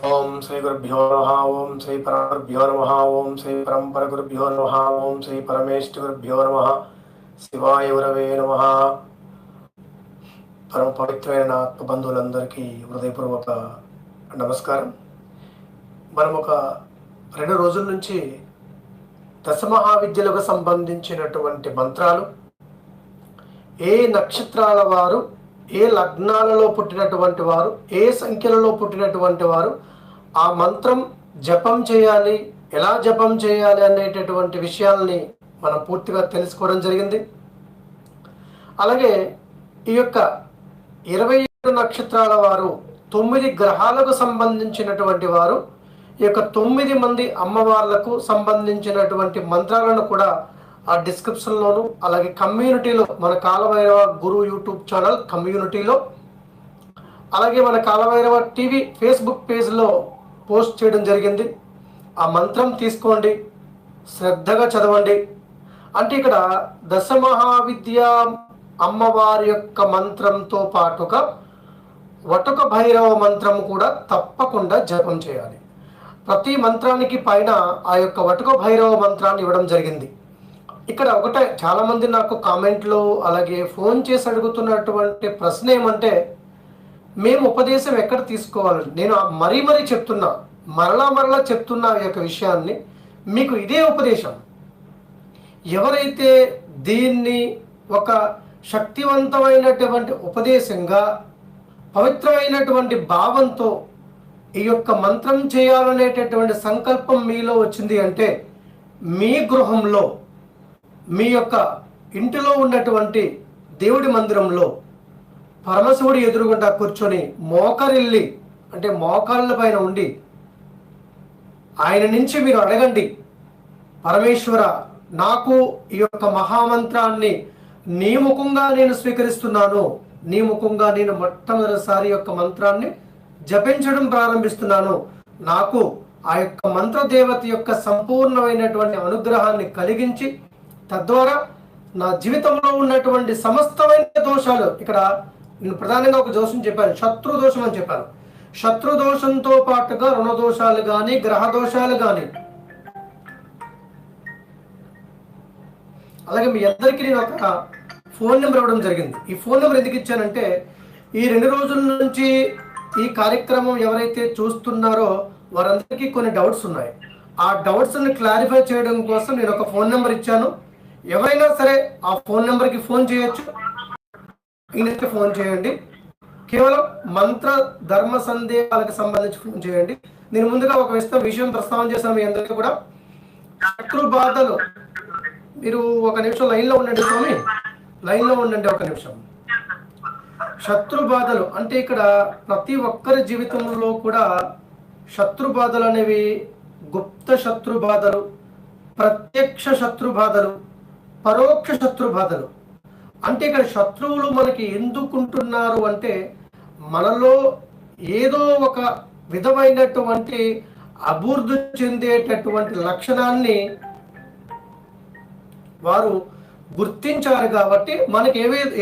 ఓం శ్రీ గురుభ్యో నమః. ఓం శ్రీ పరమగురుభ్యో నమః. ఓం శ్రీ పరంపర గురుభ్యో నమః. ఓం శ్రీ పరమేష్ఠి గురుభ్యో నమః. శివాయ గురవే నమః. పరమ పవిత్రమైన ఆత్మబంధువులందరికీ హృదయపూర్వక నమస్కారం. మనం ఒక 2 రోజుల నుంచి దశమహావిద్యలకు సంబంధించినటువంటి మంత్రాలు, ఏ నక్షత్రాల వారు, ఏ లగ్నాలలో పుట్టినటువంటి వారు, ఏ సంఖ్యలలో పుట్టినటువంటి వారు ఆ మంత్రం జపం చేయాలి, ఎలా జపం చేయాలి అనేటటువంటి విషయాల్ని మనం పూర్తిగా తెలుసుకోవడం జరిగింది. అలాగే ఈ యొక్క 27 నక్షత్రాల వారు, 9 గ్రహాలకు సంబంధించినటువంటి వారు, ఈ యొక్క 9 మంది అమ్మవార్లకు సంబంధించినటువంటి మంత్రాలను కూడా ఆ డిస్క్రిప్షన్లోను, అలాగే కమ్యూనిటీలో, మన కాలభైరవ గురు యూట్యూబ్ ఛానల్ కమ్యూనిటీలో, అలాగే మన కాలభైరవ టీవీ ఫేస్బుక్ పేజ్లో పోస్ట్ చేయడం జరిగింది. ఆ మంత్రం తీసుకోండి, శ్రద్ధగా చదవండి. అంటే ఇక్కడ దశమహావిద్య అమ్మవారి యొక్క మంత్రంతో పాటుగా వటుక భైరవ మంత్రం కూడా తప్పకుండా జపం చేయాలి. ప్రతి మంత్రానికి పైన ఆ యొక్క వటుక భైరవ మంత్రాన్ని ఇవ్వడం జరిగింది. ఇక్కడ ఒకటే, చాలామంది నాకు కామెంట్లో అలాగే ఫోన్ చేసి అడుగుతున్నటువంటి ప్రశ్న ఏమంటే, మేము ఉపదేశం ఎక్కడ తీసుకోవాలి? నేను మరీ చెప్తున్నా, మరలా చెప్తున్నా ఈ యొక్క విషయాన్ని. మీకు ఇదే ఉపదేశం. ఎవరైతే దీన్ని ఒక శక్తివంతమైనటువంటి ఉపదేశంగా, పవిత్రమైనటువంటి భావంతో ఈ యొక్క మంత్రం చేయాలనేటటువంటి సంకల్పం మీలో వచ్చింది అంటే, మీ గృహంలో, మీ యొక్క ఇంటిలో ఉన్నటువంటి దేవుడి మందిరంలో పరమశివుడి ఎదురుగుండా కూర్చొని మోకరిల్లి, అంటే మోకాళ్ళ పైన ఉండి ఆయన నుంచి మీరు అడగండి, పరమేశ్వర, నాకు ఈ యొక్క మహామంత్రాన్ని నీ ముఖంగా నేను స్వీకరిస్తున్నాను, నీ ముఖంగా నేను మొట్టమొదటిసారి యొక్క మంత్రాన్ని జపించడం ప్రారంభిస్తున్నాను, నాకు ఆ యొక్క మంత్రదేవత యొక్క సంపూర్ణమైనటువంటి అనుగ్రహాన్ని కలిగించి, తద్వారా నా జీవితంలో ఉన్నటువంటి సమస్తమైన దోషాలు, ఇక్కడ నేను ప్రధానంగా ఒక దోషం చెప్పాను, శత్రు దోషం అని చెప్పాను. శత్రు దోషంతో పాటుగా రుణ దోషాలు కానీ, గ్రహ దోషాలు కానీ, అలాగే మీ అందరికీ నేను ఒక ఫోన్ నెంబర్ ఇవ్వడం జరిగింది. ఈ ఫోన్ నెంబర్ ఎందుకు ఇచ్చానంటే, ఈ 2 రోజుల నుంచి ఈ కార్యక్రమం ఎవరైతే చూస్తున్నారో వారందరికీ కొన్ని డౌట్స్ ఉన్నాయి. ఆ డౌట్స్ని క్లారిఫై చేయడం కోసం నేను ఒక ఫోన్ నెంబర్ ఇచ్చాను. ఎవరైనా సరే ఆ ఫోన్ నెంబర్కి ఫోన్ చేయొచ్చు, ఇంగ్లీష్కి ఫోన్ చేయండి. కేవలం మంత్ర ధర్మ సందేహాలకు సంబంధించి ఫోన్ చేయండి. నేను ముందుగా ఒక విషయం ప్రస్తావన చేశాను మీ అందరికీ కూడా. శత్రు బాధలు, మీరు ఒక నిమిషం లైన్లో ఉండండి స్వామి, లైన్లో ఉండండి ఒక నిమిషం. శత్రు బాధలు అంటే ఇక్కడ ప్రతి ఒక్కరి జీవితంలో కూడా శత్రు బాధలు అనేవి గుప్త శత్రు బాధలు, ప్రత్యక్ష శత్రు బాధలు, పరోక్ష శత్రు బాధలు. అంటే ఇక్కడ శత్రువులు మనకి ఎందుకుంటున్నారు అంటే, మనలో ఏదో ఒక విధమైనటువంటి అభివృద్ధి చెందేటటువంటి లక్షణాన్ని వారు గుర్తించారు కాబట్టి మనకి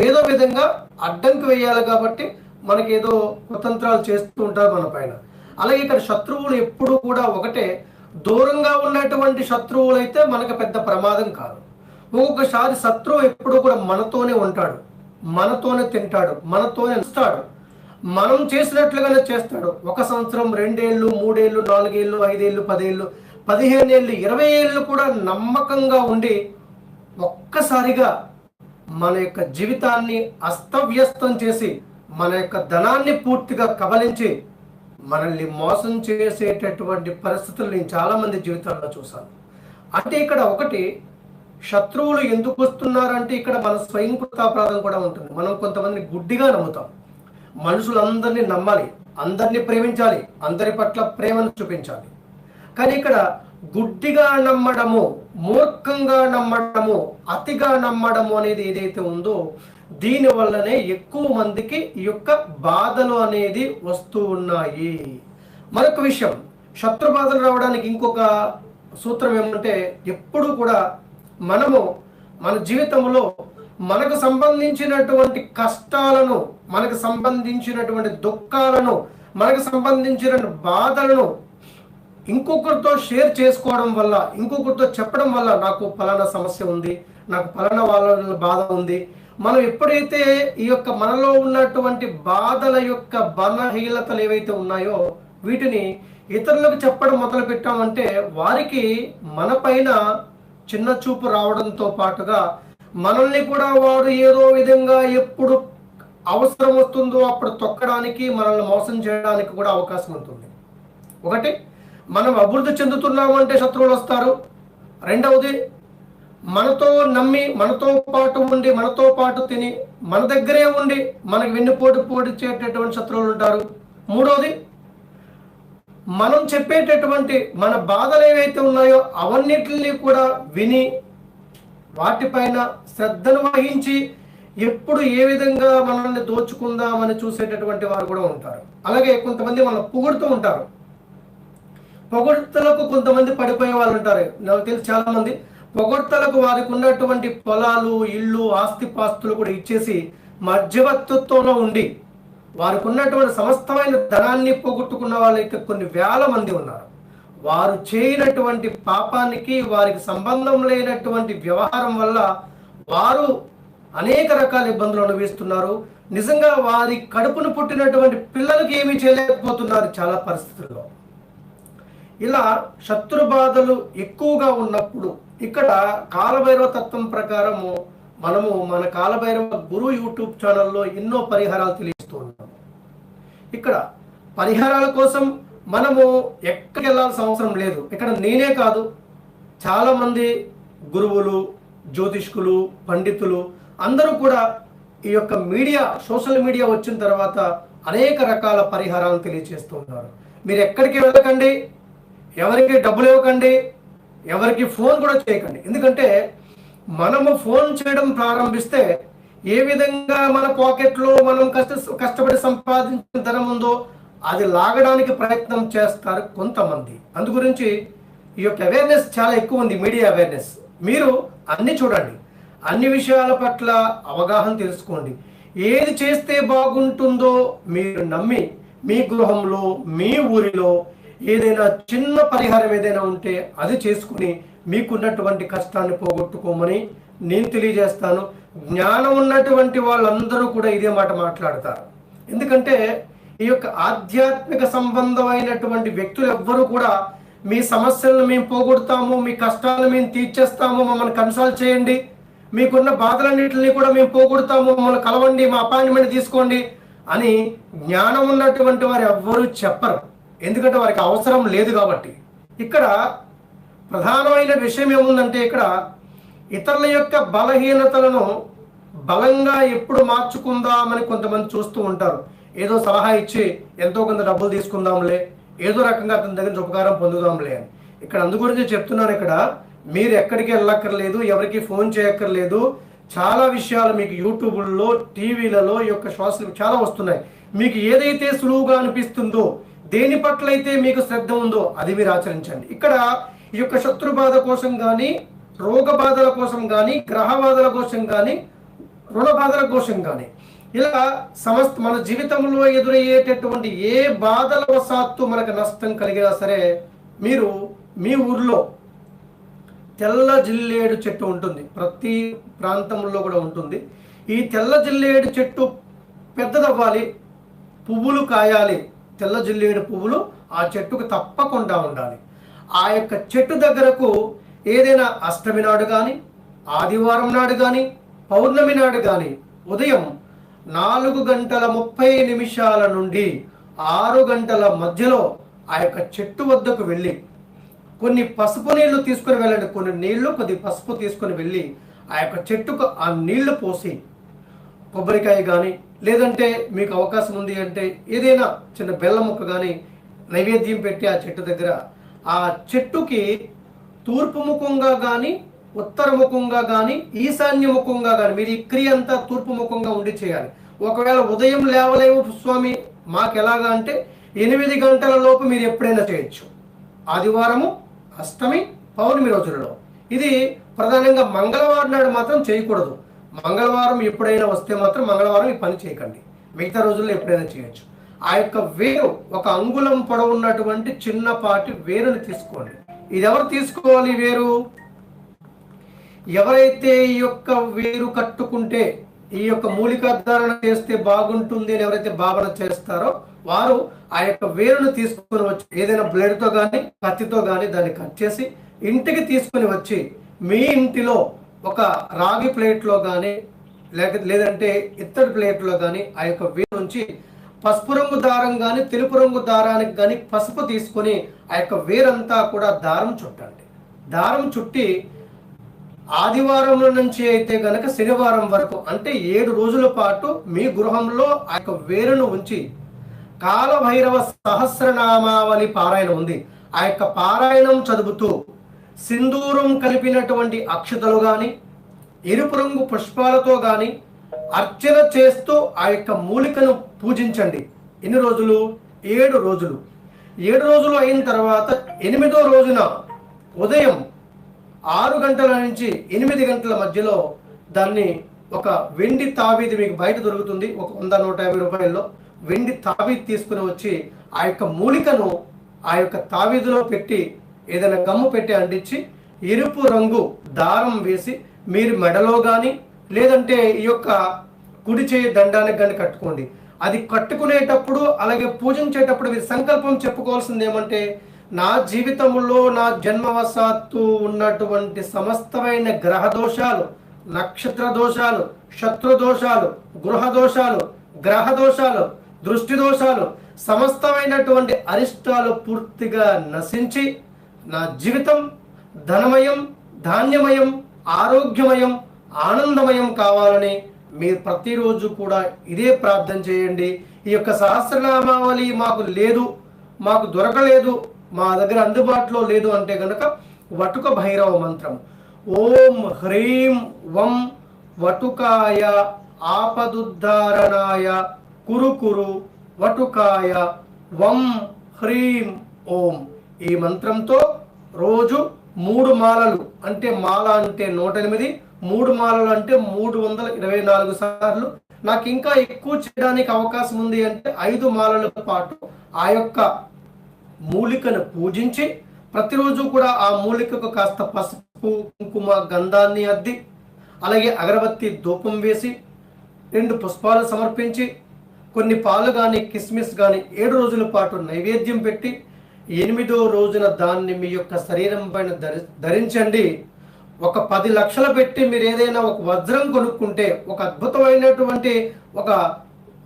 ఏదో విధంగా అడ్డంకి వేయాలి కాబట్టి మనకి ఏదో కుతంత్రాలు చేస్తూ ఉంటారు మన పైన. అలాగే ఇక్కడ శత్రువులు ఎప్పుడు కూడా ఒకటే, దూరంగా ఉన్నటువంటి శత్రువులు అయితే మనకు పెద్ద ప్రమాదం కాదు. ఒక్కొక్కసారి శత్రువు ఎప్పుడు కూడా మనతోనే ఉంటాడు, మనతోనే తింటాడు, మనతోనే ఇస్తాడు, మనం చేసినట్లుగానే చేస్తాడు. 1 సంవత్సరం, 2 ఏళ్ళు, 3 ఏళ్ళు, 4 ఏళ్ళు, 5 ఏళ్ళు, 10 ఏళ్ళు, 15 ఏళ్ళు, 20 ఏళ్ళు కూడా నమ్మకంగా ఉండి ఒక్కసారిగా మన యొక్క జీవితాన్ని అస్తవ్యస్తం చేసి, మన యొక్క ధనాన్ని పూర్తిగా కబలించి మనల్ని మోసం చేసేటటువంటి పరిస్థితులు నేను చాలామంది జీవితాల్లో చూశాను. అంటే ఇక్కడ ఒకటి, శత్రువులు ఎందుకు వస్తున్నారంటే ఇక్కడ మన స్వయంకృతాపరాధం కూడా ఉంటుంది. మనం కొంతమందిని గుడ్డిగా నమ్ముతాం. మనుషులందరినీ నమ్మాలి, అందరినీ ప్రేమించాలి, అందరి పట్ల ప్రేమను చూపించాలి. కానీ ఇక్కడ గుడ్డిగా నమ్మడము, మూర్ఖంగా నమ్మడము, అతిగా నమ్మడము అనేది ఏదైతే ఉందో, దీని వల్లనే ఎక్కువ మందికి ఈ యొక్క బాధలు అనేది వస్తూ ఉన్నాయి. మరొక విషయం, శత్రు బాధలు రావడానికి ఇంకొక సూత్రం ఏమంటే, ఎప్పుడు కూడా మనము మన జీవితంలో మనకు సంబంధించినటువంటి కష్టాలను, మనకు సంబంధించినటువంటి దుఃఖాలను మనకు సంబంధించిన బాధలను ఇంకొకరితో షేర్ చేసుకోవడం వల్ల, ఇంకొకరితో చెప్పడం వల్ల నాకు ఫలానా సమస్య ఉంది, నాకు ఫలానా వాళ్ళ బాధ ఉంది. మనం ఎప్పుడైతే ఈ యొక్క మనలో ఉన్నటువంటి బాధల యొక్క బలహీనతలు ఏవైతే ఉన్నాయో వీటిని ఇతరులకు చెప్పడం మొదలు పెట్టామంటే వారికి మన పైన చిన్న చూపు రావడంతో పాటుగా మనల్ని కూడా వాడు ఏదో విధంగా ఎప్పుడు అవసరం వస్తుందో అప్పుడు తొక్కడానికి, మనల్ని మోసం చేయడానికి కూడా అవకాశం ఉంటుంది. ఒకటి, మనం అభివృద్ధి చెందుతున్నామంటే శత్రువులు వస్తారు. రెండవది, మనతో నమ్మి, మనతో పాటు ఉండి, మనతో పాటు తిని, మన దగ్గరే ఉండి మనకు వెన్నుపోటు పొడిచేటటువంటి శత్రువులు ఉంటారు. మూడవది, మనం చెప్పేటటువంటి మన బాధలు ఏవైతే ఉన్నాయో అవన్నిటిని కూడా విని వాటిపైన శ్రద్ధను వహించి ఎప్పుడు ఏ విధంగా మనల్ని దోచుకుందామని చూసేటటువంటి వారు కూడా ఉంటారు. అలాగే కొంతమంది మనం పొగుడుతూ ఉంటారు. పొగడ్తలకు కొంతమంది పడిపోయే వాళ్ళు ఉంటారు. నాకు తెలిసి చాలా మంది పొగడ్తలకు వారికి ఉన్నటువంటి పొలాలు, ఇళ్ళు, ఆస్తిపాస్తులు కూడా ఇచ్చేసి మధ్యవర్తిత్వంలో ఉండి వారికి ఉన్నటువంటి సమస్తమైన ధనాన్ని పోగొట్టుకున్న వాళ్ళైతే కొన్ని వేల మంది ఉన్నారు. వారు చేయనటువంటి పాపానికి, వారికి సంబంధం లేనటువంటి వ్యవహారం వల్ల వారు అనేక రకాల ఇబ్బందులు అనుభవిస్తున్నారు. నిజంగా వారి కడుపును పుట్టినటువంటి పిల్లలకి ఏమీ చేయలేకపోతున్నారు చాలా పరిస్థితుల్లో. ఇలా శత్రు బాధలు ఎక్కువగా ఉన్నప్పుడు ఇక్కడ కాలభైరవ తత్వం ప్రకారము మనము మన కాలభైరవ గురు యూట్యూబ్ ఛానల్లో ఎన్నో పరిహారాలు తెలియజేస్తూ ఉన్నాము. ఇక్కడ పరిహారాల కోసం మనము ఎక్కడికి వెళ్ళాల్సిన అవసరం లేదు. ఇక్కడ నేనే కాదు, చాలామంది గురువులు, జ్యోతిష్కులు, పండితులు అందరూ కూడా ఈ యొక్క మీడియా, సోషల్ మీడియా వచ్చిన తర్వాత అనేక రకాల పరిహారాలను తెలియజేస్తూ ఉన్నారు. మీరు ఎక్కడికి వెళ్ళకండి, ఎవరికి డబ్బులు ఇవ్వకండి, ఎవరికి ఫోన్ కూడా చేయకండి. ఎందుకంటే మనము ఫోన్ చేయడం ప్రారంభిస్తే ఏ విధంగా మన పాకెట్లో మనం కష్టపడి సంపాదించిన ధనం ఉందో అది లాగడానికి ప్రయత్నం చేస్తారు కొంతమంది. అందు గురించి ఈ యొక్క అవేర్నెస్ చాలా ఎక్కువ ఉంది, మీడియా అవేర్నెస్. మీరు అన్ని చూడండి, అన్ని విషయాల పట్ల అవగాహన తెలుసుకోండి. ఏది చేస్తే బాగుంటుందో మీరు నమ్మి మీ గృహంలో, మీ ఊరిలో ఏదైనా చిన్న పరిహారం ఏదైనా ఉంటే అది చేసుకుని మీకున్నటువంటి కష్టాన్ని పోగొట్టుకోమని నేను తెలియజేస్తాను. జ్ఞానం ఉన్నటువంటి వాళ్ళందరూ కూడా ఇదే మాట మాట్లాడతారు. ఎందుకంటే ఈ యొక్క ఆధ్యాత్మిక సంబంధమైనటువంటి వ్యక్తులు ఎవ్వరూ కూడా మీ సమస్యలను మేము పోగొడతాము, మీ కష్టాలను మేము తీర్చేస్తాము, మమ్మల్ని కన్సల్ట్ చేయండి, మీకున్న బాధలన్నింటినీ కూడా మేము పోగొడతాము, మమ్మల్ని కలవండి, మా అపాయింట్మెంట్ తీసుకోండి అని జ్ఞానం ఉన్నటువంటి వారు ఎవ్వరూ చెప్పరు. ఎందుకంటే వారికి అవసరం లేదు కాబట్టి. ఇక్కడ ప్రధానమైన విషయం ఏముందంటే ఇక్కడ ఇతరుల యొక్క బలహీనతలను బలంగా ఎప్పుడు మార్చుకుందామని కొంతమంది చూస్తూ ఉంటారు. ఏదో సలహా ఇచ్చి ఎంతో కొంత డబ్బులు తీసుకుందాంలే, ఏదో రకంగా అతని దగ్గర ఉపకారం పొందుదాంలే అని. ఇక్కడ అందు గురించి చెప్తున్నాను. ఇక్కడ మీరు ఎక్కడికి వెళ్ళక్కర్లేదు, ఎవరికి ఫోన్ చేయక్కర్లేదు. చాలా విషయాలు మీకు యూట్యూబ్లో, టీవీలలో ఈ యొక్క సోషల్ చాలా వస్తున్నాయి. మీకు ఏదైతే సులువుగా అనిపిస్తుందో, దేని పట్ల అయితే మీకు శ్రద్ధ ఉందో అది మీరు ఆచరించండి. ఇక్కడ ఈ యొక్క శత్రు బాధ కోసం కానీ, రోగ బాధల కోసం కానీ, గ్రహ బాధల కోసం కానీ, రుణ బాధల కోసం కానీ, ఇలా మన జీవితంలో ఎదురయ్యేటటువంటి ఏ బాధల వశాత్తు మనకు నష్టం కలిగినా సరే మీరు మీ ఊర్లో తెల్ల జిల్లేడు చెట్టు ఉంటుంది, ప్రతి ప్రాంతంలో కూడా ఉంటుంది. ఈ తెల్ల జిల్లేడు చెట్టు పెద్దదవ్వాలి, పువ్వులు కాయాలి. తెల్ల జిల్లేడు పువ్వులు ఆ చెట్టుకు తప్పకుండా ఉండాలి. ఆ యొక్క చెట్టు దగ్గరకు ఏదైనా అష్టమి నాడు కానీ, ఆదివారం నాడు కానీ, పౌర్ణమి నాడు కానీ ఉదయం 4:30 నుండి 6 గంటల మధ్యలో ఆ యొక్క చెట్టు వద్దకు వెళ్ళి కొన్ని పసుపు నీళ్లు తీసుకొని వెళ్ళండి. కొన్ని నీళ్లు, కొద్ది పసుపు తీసుకొని వెళ్ళి ఆ యొక్క చెట్టుకు ఆ నీళ్లు పోసి, కొబ్బరికాయ కానీ, లేదంటే మీకు అవకాశం ఉంది అంటే ఏదైనా చిన్న బెల్లం ముక్క కానీ నైవేద్యం పెట్టి ఆ చెట్టు దగ్గర, ఆ చెట్టుకి తూర్పు ముఖంగా కానీ, ఉత్తర ముఖంగా కానీ, ఈశాన్య ముఖంగా కానీ మీరు ఈ క్రియ అంతా తూర్పు ముఖంగా ఉండి చేయాలి. ఒకవేళ ఉదయం లేవలేము స్వామి మాకు ఎలాగా అంటే 8 గంటల లోపు మీరు ఎప్పుడైనా చేయొచ్చు. ఆదివారము, అష్టమి, పౌర్ణమి రోజులలో. ఇది ప్రధానంగా మంగళవారం నాడు మాత్రం చేయకూడదు. మంగళవారం ఎప్పుడైనా వస్తే మాత్రం మంగళవారం ఈ పని చేయకండి, మిగతా రోజుల్లో ఎప్పుడైనా చేయొచ్చు. ఆ యొక్క వేరు, ఒక అంగుళం పొడవు ఉన్నటువంటి చిన్నపాటి వేరుని తీసుకోండి. ఇది ఎవరు తీసుకోవాలి? వేరు ఎవరైతే ఈ యొక్క వేరు కట్టుకుంటే, ఈ యొక్క మూలికాధారణ చేస్తే బాగుంటుంది అని ఎవరైతే భావన చేస్తారో వారు ఆ యొక్క వేరును తీసుకొని వచ్చి ఏదైనా బ్లేడ్తో కానీ కత్తితో కానీ దాన్ని కట్ చేసి ఇంటికి తీసుకుని వచ్చి మీ ఇంటిలో ఒక రాగి ప్లేట్లో కానీ లేదంటే ఇత్తడి ప్లేట్లో కానీ ఆ యొక్క వేరు నుంచి పసుపు రంగు దారం కానీ తెలుపు రంగు దారానికి కానీ పసుపు తీసుకొని ఆ యొక్క వేరంతా కూడా దారం చుట్టండి. దారం చుట్టి ఆదివారం నుంచి అయితే గనక శనివారం వరకు, అంటే 7 రోజుల పాటు మీ గృహంలో ఆ యొక్క వేరును ఉంచి కాలభైరవ సహస్రనామావళి పారాయణం ఉంది. ఆ యొక్క పారాయణం చదువుతూ సింధూరం కలిపినటువంటి అక్షతలు కానీ ఎరుపు రంగు పుష్పాలతో కానీ అర్చన చేస్తూ ఆ యొక్క మూలికను పూజించండి. ఎన్ని రోజులు? 7 రోజులు. 7 రోజులు అయిన తర్వాత 8వ రోజున ఉదయం 6 గంటల నుంచి 8 గంటల మధ్యలో దాన్ని ఒక వెండి తావీది మీకు బయట దొరుకుతుంది, ఒక 100-150 రూపాయల్లో వెండి తావీది తీసుకుని వచ్చి ఆ యొక్క మూలికను ఆ యొక్క తావీదులో పెట్టి ఏదైనా గమ్ము పెట్టి అంటించి ఎరుపు రంగు దారం వేసి మీరు మెడలో కానీ లేదంటే ఈ యొక్క కుడి చేయి దండానికి కానీ కట్టుకోండి. అది కట్టుకునేటప్పుడు అలాగే పూజించేటప్పుడు మీరు సంకల్పం చెప్పుకోవాల్సింది ఏమంటే, నా జీవితంలో నా జన్మవశాత్తు ఉన్నటువంటి సమస్తమైన గ్రహ దోషాలు, నక్షత్ర దోషాలు, శత్రు దోషాలు, గృహ దోషాలు, గ్రహ దోషాలు, దృష్టి దోషాలు, సమస్తమైనటువంటి అరిష్టాలు పూర్తిగా నశించి నా జీవితం ధనమయం, ధాన్యమయం, ఆరోగ్యమయం, ఆనందమయం కావాలని మీరు ప్రతిరోజు కూడా ఇదే ప్రార్థన చేయండి. ఈ యొక్క సహస్రనామావళి మాకు లేదు, మాకు దొరకలేదు, మా దగ్గర అందుబాటులో లేదు అంటే కనుక వటుక భైరవ మంత్రం ఓం హ్రీం వం వటుకాయ ఆపదుద్ధారణాయ కురు వటుకాయ వం హ్రీం ఓం, ఈ మంత్రంతో రోజు 3 మాలలు, అంటే మాల అంటే 108, 3 మాలలు అంటే 324 సార్లు. నాకు ఇంకా ఎక్కువ చేయడానికి అవకాశం ఉంది అంటే 5 మాలల పాటు ఆ యొక్క మూలికను పూజించి ప్రతిరోజు కూడా ఆ మూలికకు కాస్త పసుపు, కుంకుమ, గంధాన్ని అద్ది అలాగే అగరబత్తి ధూపం వేసి 2 పుష్పాలు సమర్పించి కొన్ని పాలు కానీ కిస్మిస్ కానీ 7 రోజుల పాటు నైవేద్యం పెట్టి 8వ రోజున దాన్ని మీ యొక్క శరీరం పైన ధరించండి. ఒక 10 లక్షలు పెట్టి మీరు ఏదైనా ఒక వజ్రం కొనుక్కుంటే ఒక అద్భుతమైనటువంటి ఒక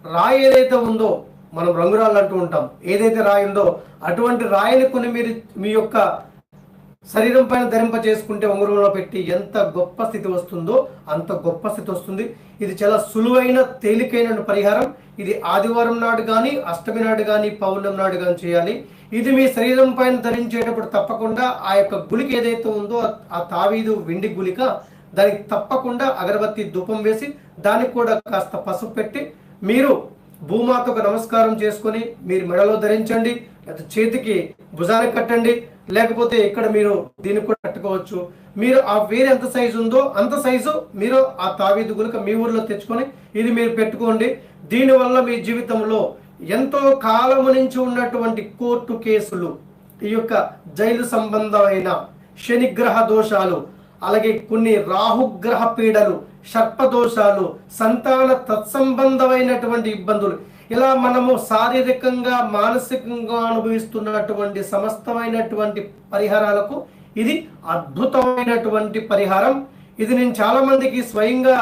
రాయి ఏదైతే ఉందో, మనం రంగురాళ్ళు అంటూ ఉంటాం, ఏదైతే రాయి ఉందో అటువంటి రాయిని కొని మీరు మీ యొక్క శరీరం పైన ధరింప చేసుకుంటే ఉంగరంలో పెట్టి ఎంత గొప్ప స్థితి వస్తుందో అంత గొప్ప స్థితి వస్తుంది. ఇది చాలా సులువైన తేలికైన పరిహారం. ఇది ఆదివారం నాడు కానీ, అష్టమి నాడు కానీ, పౌర్ణమి నాడు కానీ చేయాలి. ఇది మీ శరీరం పైన ధరించేటప్పుడు తప్పకుండా ఆ యొక్క గుళిక ఏదైతే ఉందో ఆ తావీదు వెండి గుళిక, దానికి తప్పకుండా అగరబత్తి ధూపం వేసి దానికి కూడా కాస్త పసుపు పెట్టి మీరు భూమాతకు నమస్కారం చేసుకొని మీరు మెడలో ధరించండి, చేతికి భుజానికి కట్టండి, లేకపోతే ఇక్కడ మీరు దీన్ని కూడా కట్టుకోవచ్చు. మీరు ఆ వేరే ఎంత సైజు ఉందో అంత సైజు మీరు ఆ తావీదు గుళిక మీ ఊర్లో తెచ్చుకొని ఇది మీరు పెట్టుకోండి. దీనివల్ల మీ జీవితంలో ఎంతో కాలము నుంచి ఉన్నటువంటి కోర్టు కేసులు, ఈ యొక్క జైలు సంబంధమైన శనిగ్రహ దోషాలు, అలాగే కొన్ని రాహుగ్రహ పీడలు, సర్పదోషాలు, సంతాన తత్సంబంధమైనటువంటి ఇబ్బందులు, ఇలా మనము శారీరకంగా మానసికంగా అనుభవిస్తున్నటువంటి సమస్తమైనటువంటి పరిహారాలకు ఇది అద్భుతమైనటువంటి పరిహారం. ఇది నేను చాలా మందికి స్వయంగా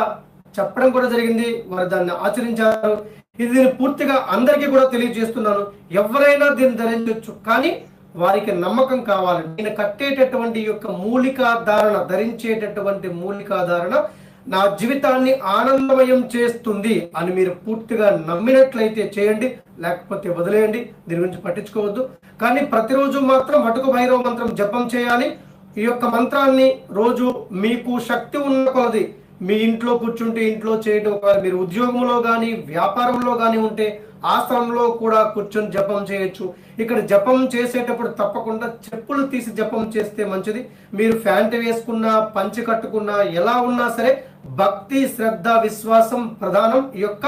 చెప్పడం కూడా జరిగింది, వారు దాన్ని ఆచరించారు. ఇది నేను పూర్తిగా అందరికీ కూడా తెలియజేస్తున్నాను. ఎవరైనా దీన్ని ధరించవచ్చు, కానీ వారికి నమ్మకం కావాలి. నేను కట్టేటటువంటి యొక్క మూలికాధారణ, ధరించేటటువంటి మూలికాధారణ నా జీవితాన్ని ఆనందమయం చేస్తుంది అని మీరు పూర్తిగా నమ్మినట్లయితే చేయండి, లేకపోతే వదిలేయండి, దీని గురించి పట్టించుకోవద్దు. కానీ ప్రతిరోజు మాత్రం వటుక భైరవ మంత్రం జపం చేయాలి. ఈ యొక్క మంత్రాన్ని రోజు మీకు శక్తి ఉన్న కొలది మీ ఇంట్లో కూర్చుంటే ఇంట్లో చేయడం, మీరు ఉద్యోగంలో కానీ వ్యాపారంలో కానీ ఉంటే ఆ స్థలంలో కూడా కూర్చొని జపం చేయొచ్చు. ఇక్కడ జపం చేసేటప్పుడు తప్పకుండా చెప్పులు తీసి జపం చేస్తే మంచిది. మీరు ప్యాంట్ వేసుకున్నా, పంచె కట్టుకున్నా, ఎలా ఉన్నా సరే భక్తి, శ్రద్ధ, విశ్వాసం ప్రధానం ఈ యొక్క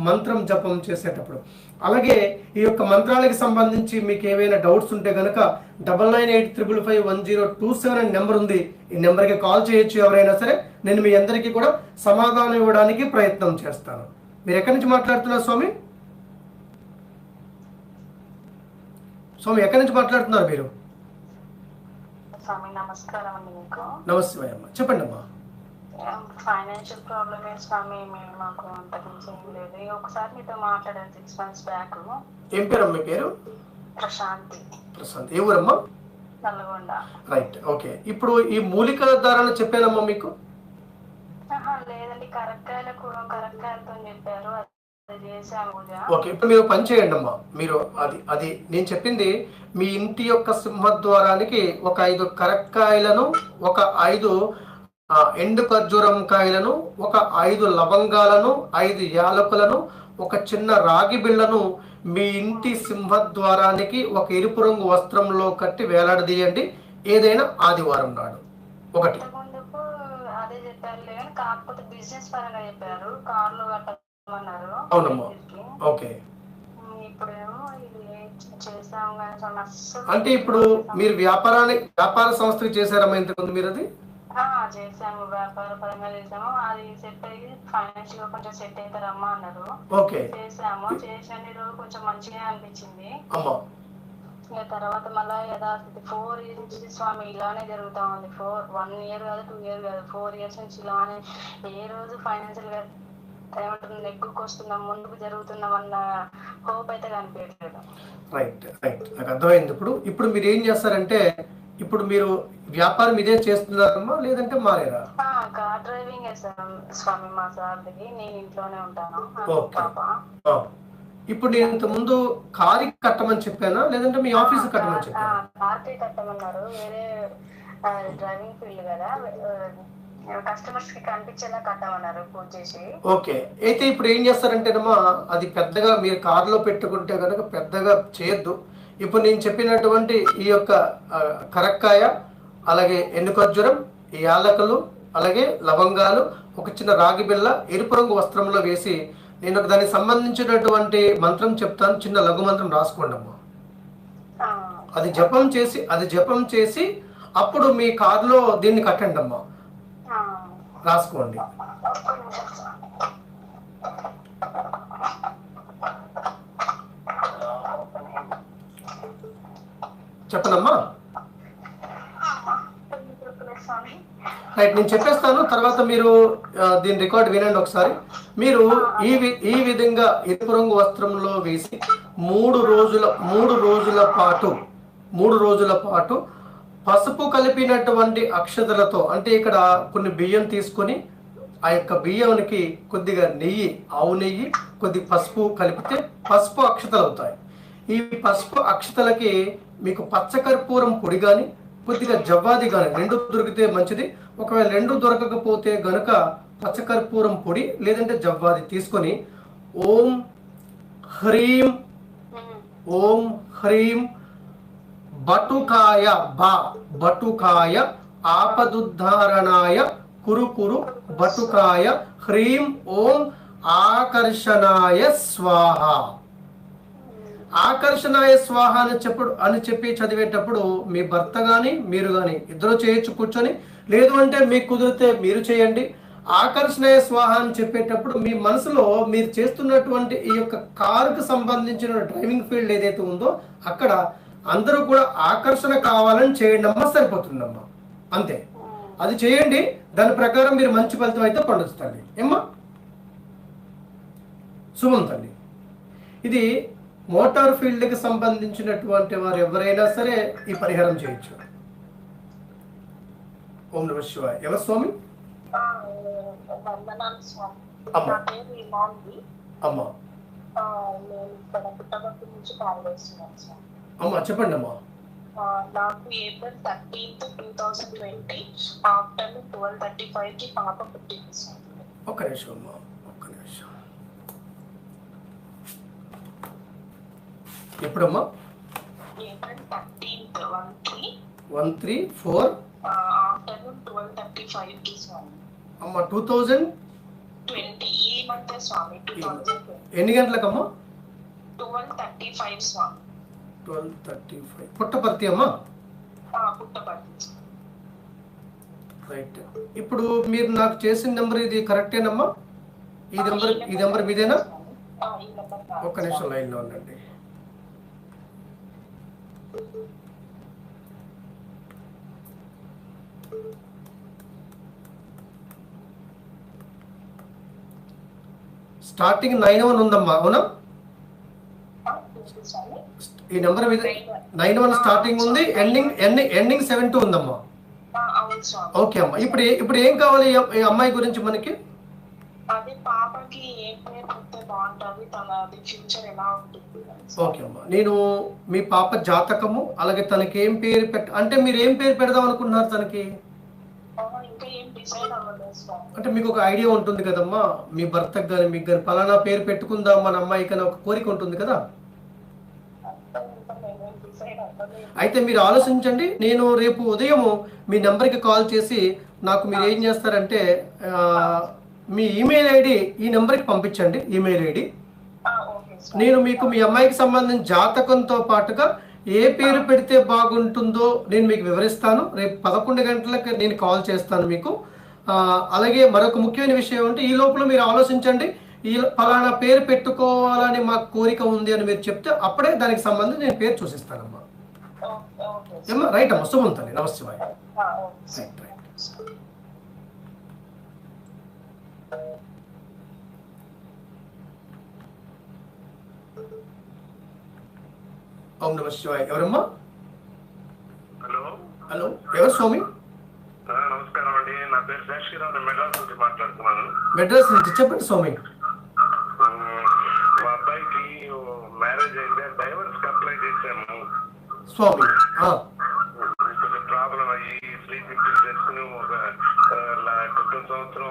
మంత్రం జపం చేసేటప్పుడు. అలాగే ఈ యొక్క మంత్రాలకి సంబంధించి మీకు ఏవైనా డౌట్స్ ఉంటే కనుక 9985551027 అనే నెంబర్ ఉంది. ఈ నెంబర్కి కాల్ చేయొచ్చు ఎవరైనా సరే. నేను మీ అందరికీ కూడా సమాధానం ఇవ్వడానికి ప్రయత్నం చేస్తాను. మీరు ఎక్కడి నుంచి మాట్లాడుతున్నారు స్వామి? స్వామి ఎక్కడి నుంచి మాట్లాడుతున్నారు మీరు? నమస్కారం అండి. మీకు నమస్తే అమ్మా, చెప్పండి అమ్మా. ఫైనాన్షియల్ ప్రాబ్లమ్ ఏంటి స్వామి? మేము మాకు అంతకుమించి ఏం లేదు. ఒకసారి మీతో మాట్లాడాను 6 months బ్యాక్. ఏం పేరు అమ్మ? పేరు ప్రశాంతి. ప్రశాంత్. ఏ ఊరమ్మా? నల్గొండ. Right, okay. ఇప్పుడు ఈ మూలికల ధారణ చెప్పానమ్మా మీకు? లేదండి, కరక్కాయలతో చెప్పారు, అది చేసాము. ఓకే, ఇప్పుడు మీరు పని చేయండి అమ్మా. మీరు అది నేను చెప్పింది మీ ఇంటి యొక్క సింహద్వారానికి ఒక 5 కరక్కాయలను, ఒక 5 ఎండు ఖర్జూరం కాయలను, ఒక 5 లవంగాలను, 5 యాలకులను, ఒక చిన్న రాగి బిళ్ళను మీ ఇంటి సింహద్వారానికి ఒక ఎరుపు రంగు వస్త్రంలో కట్టి వేలాడదీయండి. ఏదైనా ఆదివారం నాడు. ఒకటి అదే చెప్పారు, కాకపోతే బిజినెస్ పరంగా చెప్పారు, కార్లు కట్టమన్నారు. అవునమ్మా, ఓకే. ఇప్పుడేమో ఇది చేసాము కానీ అంటే ఇప్పుడు మీరు వ్యాపార సంస్థకి చేశారమ్మా ఇంతకుముందు? మీరు అది చేసాము, వ్యాపార పరంగా చేసాము. అది సెట్ అయ్యి ఫైనాన్షియల్ గా కొంచెం సెట్ అవుతారమ్మా అన్నారు. చేసాము, చేసిన రోజు కొంచెం మంచిగా అనిపించింది. తర్వాత మళ్ళీ యథాస్థితి 4 years నుంచి స్వామి ఇలానే జరుగుతా ఉంది. 1 year కాదు, 2 years కాదు, 4 years నుంచి ఇలానే. ఏ రోజు ఫైనాన్షియల్ గా ఏమంటుంది నెగ్గుకు వస్తున్నాం, ముందుకు జరుగుతున్నాం అన్న హోప్ అయితే కనిపించలేదు. రైట్, నాకు అర్థమైంది. ఇప్పుడు మీరు ఏం చేస్తారంటే, ఇప్పుడు మీరు వ్యాపారం ఇదే చేస్తున్నారమ్మా లేదంటే మారేరా? కార్ డ్రైవింగ్ చేస్తాను స్వామి, మా సార్కి. నేను ఇంట్లోనే ఉంటాను. ఇప్పుడు నేను ఇంత ముందు కారు కట్టమని చెప్పానా లేదంటే మీ ఆఫీస్ కట్టమని చెప్పానా? కార్కి కట్టమన్నారు. వేరే డ్రైవింగ్ ఫీల్డ్ కదా, కస్టమర్స్ కి కనిపించేలా కట్టమన్నారు పూజ చేసి. ఓకే, అయితే ఇప్పుడు ఏం చేస్తారంటేనమ్మా, అది పెద్దగా మీరు కారులో పెట్టుకుంటే కనుక పెద్దగా చేయొద్దు. ఇప్పుడు నేను చెప్పినటువంటి ఈ యొక్క కరక్కాయ, అలాగే ఎండు ఖర్జూరం, యాలకులు, అలాగే లవంగాలు, ఒక చిన్న రాగి బిళ్ళ ఎరుపు రంగు వస్త్రంలో వేసి నేను దానికి సంబంధించినటువంటి మంత్రం చెప్తాను. చిన్న లఘు మంత్రం రాసుకోండి అమ్మా. అది జపం చేసి అప్పుడు మీ కారులో దీన్ని కట్టండి అమ్మా. రాసుకోండి. చెప్పనమ్మా. రైట్, నేను చెప్పేస్తాను, తర్వాత మీరు దీని రికార్డ్ వినండి ఒకసారి. మీరు ఈ విధంగా ఎరుపు రంగు వస్త్రంలో వేసి 3 రోజుల పాటు పసుపు కలిపినటువంటి అక్షతలతో, అంటే ఇక్కడ కొన్ని బియ్యం తీసుకొని ఆ యొక్క బియ్యానికి కొద్దిగా నెయ్యి, ఆవు నెయ్యి, కొద్ది పసుపు కలిపితే పసుపు అక్షతలు అవుతాయి. ఈ పసుపు అక్షతలకి మీకు పచ్చకర్పూరం పొడి కానీ కొద్దిగా జవ్వాది కానీ 2 దొరికితే మంచిది. ఒకవేళ 2 దొరకకపోతే గనుక పచ్చకర్పూరం పొడి లేదంటే జవ్వాది తీసుకొని ఓం హ్రీం బటుకాయ ఆపదుద్ధారణాయ కురు బటుకాయ హ్రీం ఓం ఆకర్షణాయ స్వాహ. ఆకర్షణాయ స్వాహ అని చెప్పి చదివేటప్పుడు మీ భర్త కానీ మీరు కానీ ఇద్దరు చేయొచ్చు కూర్చొని, లేదు అంటే మీకు కుదిరితే మీరు చేయండి. ఆకర్షణాయ స్వాహ అని చెప్పేటప్పుడు మీ మనసులో మీరు చేస్తున్నటువంటి ఈ యొక్క కారుకు సంబంధించిన డ్రైవింగ్ ఫీల్డ్ ఏదైతే ఉందో అక్కడ అందరూ కూడా ఆకర్షణ కావాలని చేయండి అమ్మా, సరిపోతుందమ్మా, అంతే. అది చేయండి, దాని ప్రకారం మీరు మంచి ఫలితం అయితే పొందొచ్చు ఏమ్మా. శుభం తల్లి. ఇది మోటార్ ఫీల్డ్కి సంబంధించినటువంటి వారు ఎవరైనా సరే ఈ పరిహారం చేయొచ్చు. ఓం నమః శివాయ. ఎవరు స్వామి? అమ్మా అమ్మా చెప్పండి అమ్మా. నాకు April 13th, 2020 ఆఫ్టర్నూన్ 12:35 పాప పుట్టింది సార్. ఒక్క నిమిషం అమ్మా, ఒక్క నిమిషం. ఎప్పుడమ్మా? April 13th 134 afternoon 12:35 sir. అమ్మా 2020 ఈ మంత్ స్వామి 2020. ఎన్ని గంటలకమ్మా? 12:35 స్వామి. 12:35 పుట్టపర్తి అమ్మా. పుట్టపర్తి. రైట్. ఇప్పుడు మీరు నాకు చేసిన నెంబర్ ఇది కరెక్టేనమ్మా? ఈ నెంబర్ మీదేనా? ఒక్క నిమిషం లైన్లో ఉండండి. స్టార్టింగ్ 91 ఉందమ్మా, అవునా? ఈ నెంబర్ మీద 91 స్టార్టింగ్ ఉంది, ఎండింగ్ 72 ఉందమ్మా. ఓకే అమ్మా. ఇప్పుడు ఏం కావాలి ఈ అమ్మాయి గురించి మనకి? అది పాపకి ఏ పేరు పెడితే బాగుంటుంది, తనది ఫ్యూచర్ ఎలా ఉంటుంది? ఓకే అమ్మా, నేను మీ పాప జాతకము అలాగే తనకి ఏం పేరు అంటే మీరు ఏం పేరు పెడదాం అనుకుంటున్నారు తనకి? ఇంకా ఏం డిసైడ్ అవ్వలేదు. అంటే మీకు ఒక ఐడియా ఉంటుంది కదమ్మా, మీ భర్తకు కానీ మీకు కానీ పలానా పేరు పెట్టుకుందాం మన అమ్మాయికి అని ఒక కోరిక ఉంటుంది కదా. అయితే మీరు ఆలోచించండి. నేను రేపు ఉదయం మీ నెంబర్కి కాల్ చేసి నాకు మీరు ఏం చేస్తారంటే మీ ఈమెయిల్ ఐడి ఈ నెంబర్కి పంపించండి. ఈమెయిల్ ఐడి నేను మీకు మీ అమ్మాయికి సంబంధించిన జాతకంతో పాటుగా ఏ పేరు పెడితే బాగుంటుందో నేను మీకు వివరిస్తాను. రేపు 11 గంటలకు నేను కాల్ చేస్తాను మీకు. అలాగే మరొక ముఖ్యమైన విషయం అంటే ఈ లోపల మీరు ఆలోచించండి, ఈ ఫలానా పేరు పెట్టుకోవాలని మాకు కోరిక ఉంది అని మీరు చెప్తే అప్పుడే దానికి సంబంధించి నేను పేరు చూసిస్తానమ్మా. ఏమ్మా? రైట్ అమ్మా, శుభం తల్లి, నమస్తే. Right right. ఓం నమ శివాయ. ఎవరమ్మా? హలో, ఎవరు స్వామి? నమస్కారం అండి, నా పేరు శేషగిరావు, మెడ్రాస్ నుంచి మాట్లాడుతున్నాను. మెడ్రాస్ నుంచి చెప్పండి స్వామి. మా అబ్బాయికి మ్యారేజ్ అయింది, డైవర్స్ అప్లై చేశాము స్వామి. కొంచెం ప్రాబ్లం అయ్యి స్లీపింగ్ పిల్ చేసుకుని ఒక క్రితం సంవత్సరం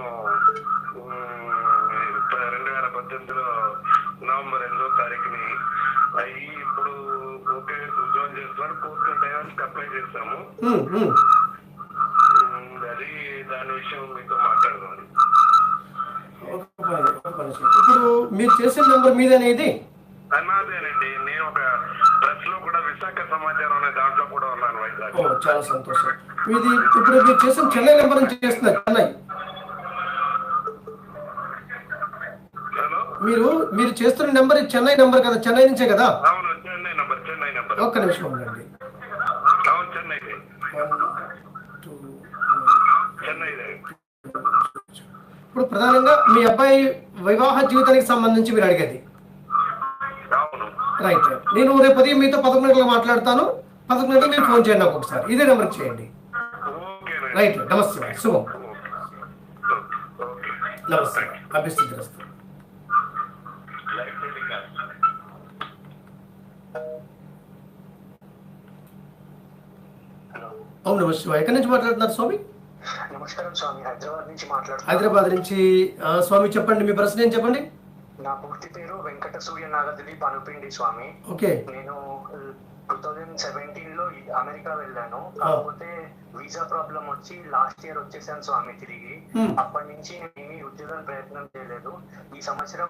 2018 నవంబర్ 8వ తారీఖుని అయ్యి ఇప్పుడు ఓకే ఉద్యోగం చేస్తున్నాడు. కోర్టు డైవర్స్ అప్లై చేశాము. అది దాని విషయం మీతో మాట్లాడదామని. ఇప్పుడు మీరు చేసిన నెంబర్ మీదనేది? నాదేనండి. నేను ఒక ప్రెస్ లో కూడా విశాఖ సమాచారం అనే దాంట్లో కూడా ఉన్నాను, వైజాగ్. చాలా సంతోషం. ఇది ఇప్పుడు మీరు చేసిన చెన్నై నెంబర్ నుంచి చేస్తున్నారు? చెన్నై. మీరు చేస్తున్న నెంబర్ చెన్నై నెంబర్ కదా? చెన్నై నుంచే కదా? అవును, చెన్నై నెంబర్. ఒక్క నిమిషం ఉండండి. అవును, చెన్నై. ఇప్పుడు ప్రధానంగా మీ అబ్బాయి వివాహ జీవితానికి సంబంధించి మీరు అడిగేది. Right right. నేను రేపు ఉదయం మీతో 11 గంటలకు మాట్లాడతాను. 11 గంటలకు మీరు ఫోన్ చేయండి నాకు ఒకసారి. ఇదే నెంబర్కి చేయండి. రైట్. నమస్తే, శుభం. నమస్తే, అభిస్థితిరస్తు. అవును, నమస్తే. ఎక్కడి నుంచి మాట్లాడుతున్నారు స్వామి? నమస్కారం స్వామి, హైదరాబాద్ నుంచి మాట్లాడుతున్నాను. హైదరాబాద్ నుంచి. స్వామి చెప్పండి, మీ ప్రశ్న ఏం చెప్పండి. నా పూర్తి పేరు వెంకట సూర్య నాగదిలీప్ అనుపిండి స్వామి. ఓకే. నేను 2017లో అమెరికా వెళ్ళాను. కాకపోతే వీసా ప్రాబ్లం వచ్చి లాస్ట్ ఇయర్ వచ్చేసాను స్వామి తిరిగి. అప్పటి నుంచి నేను ఉద్యోగం ప్రయత్నం చేయలేదు. ఈ సంవత్సరం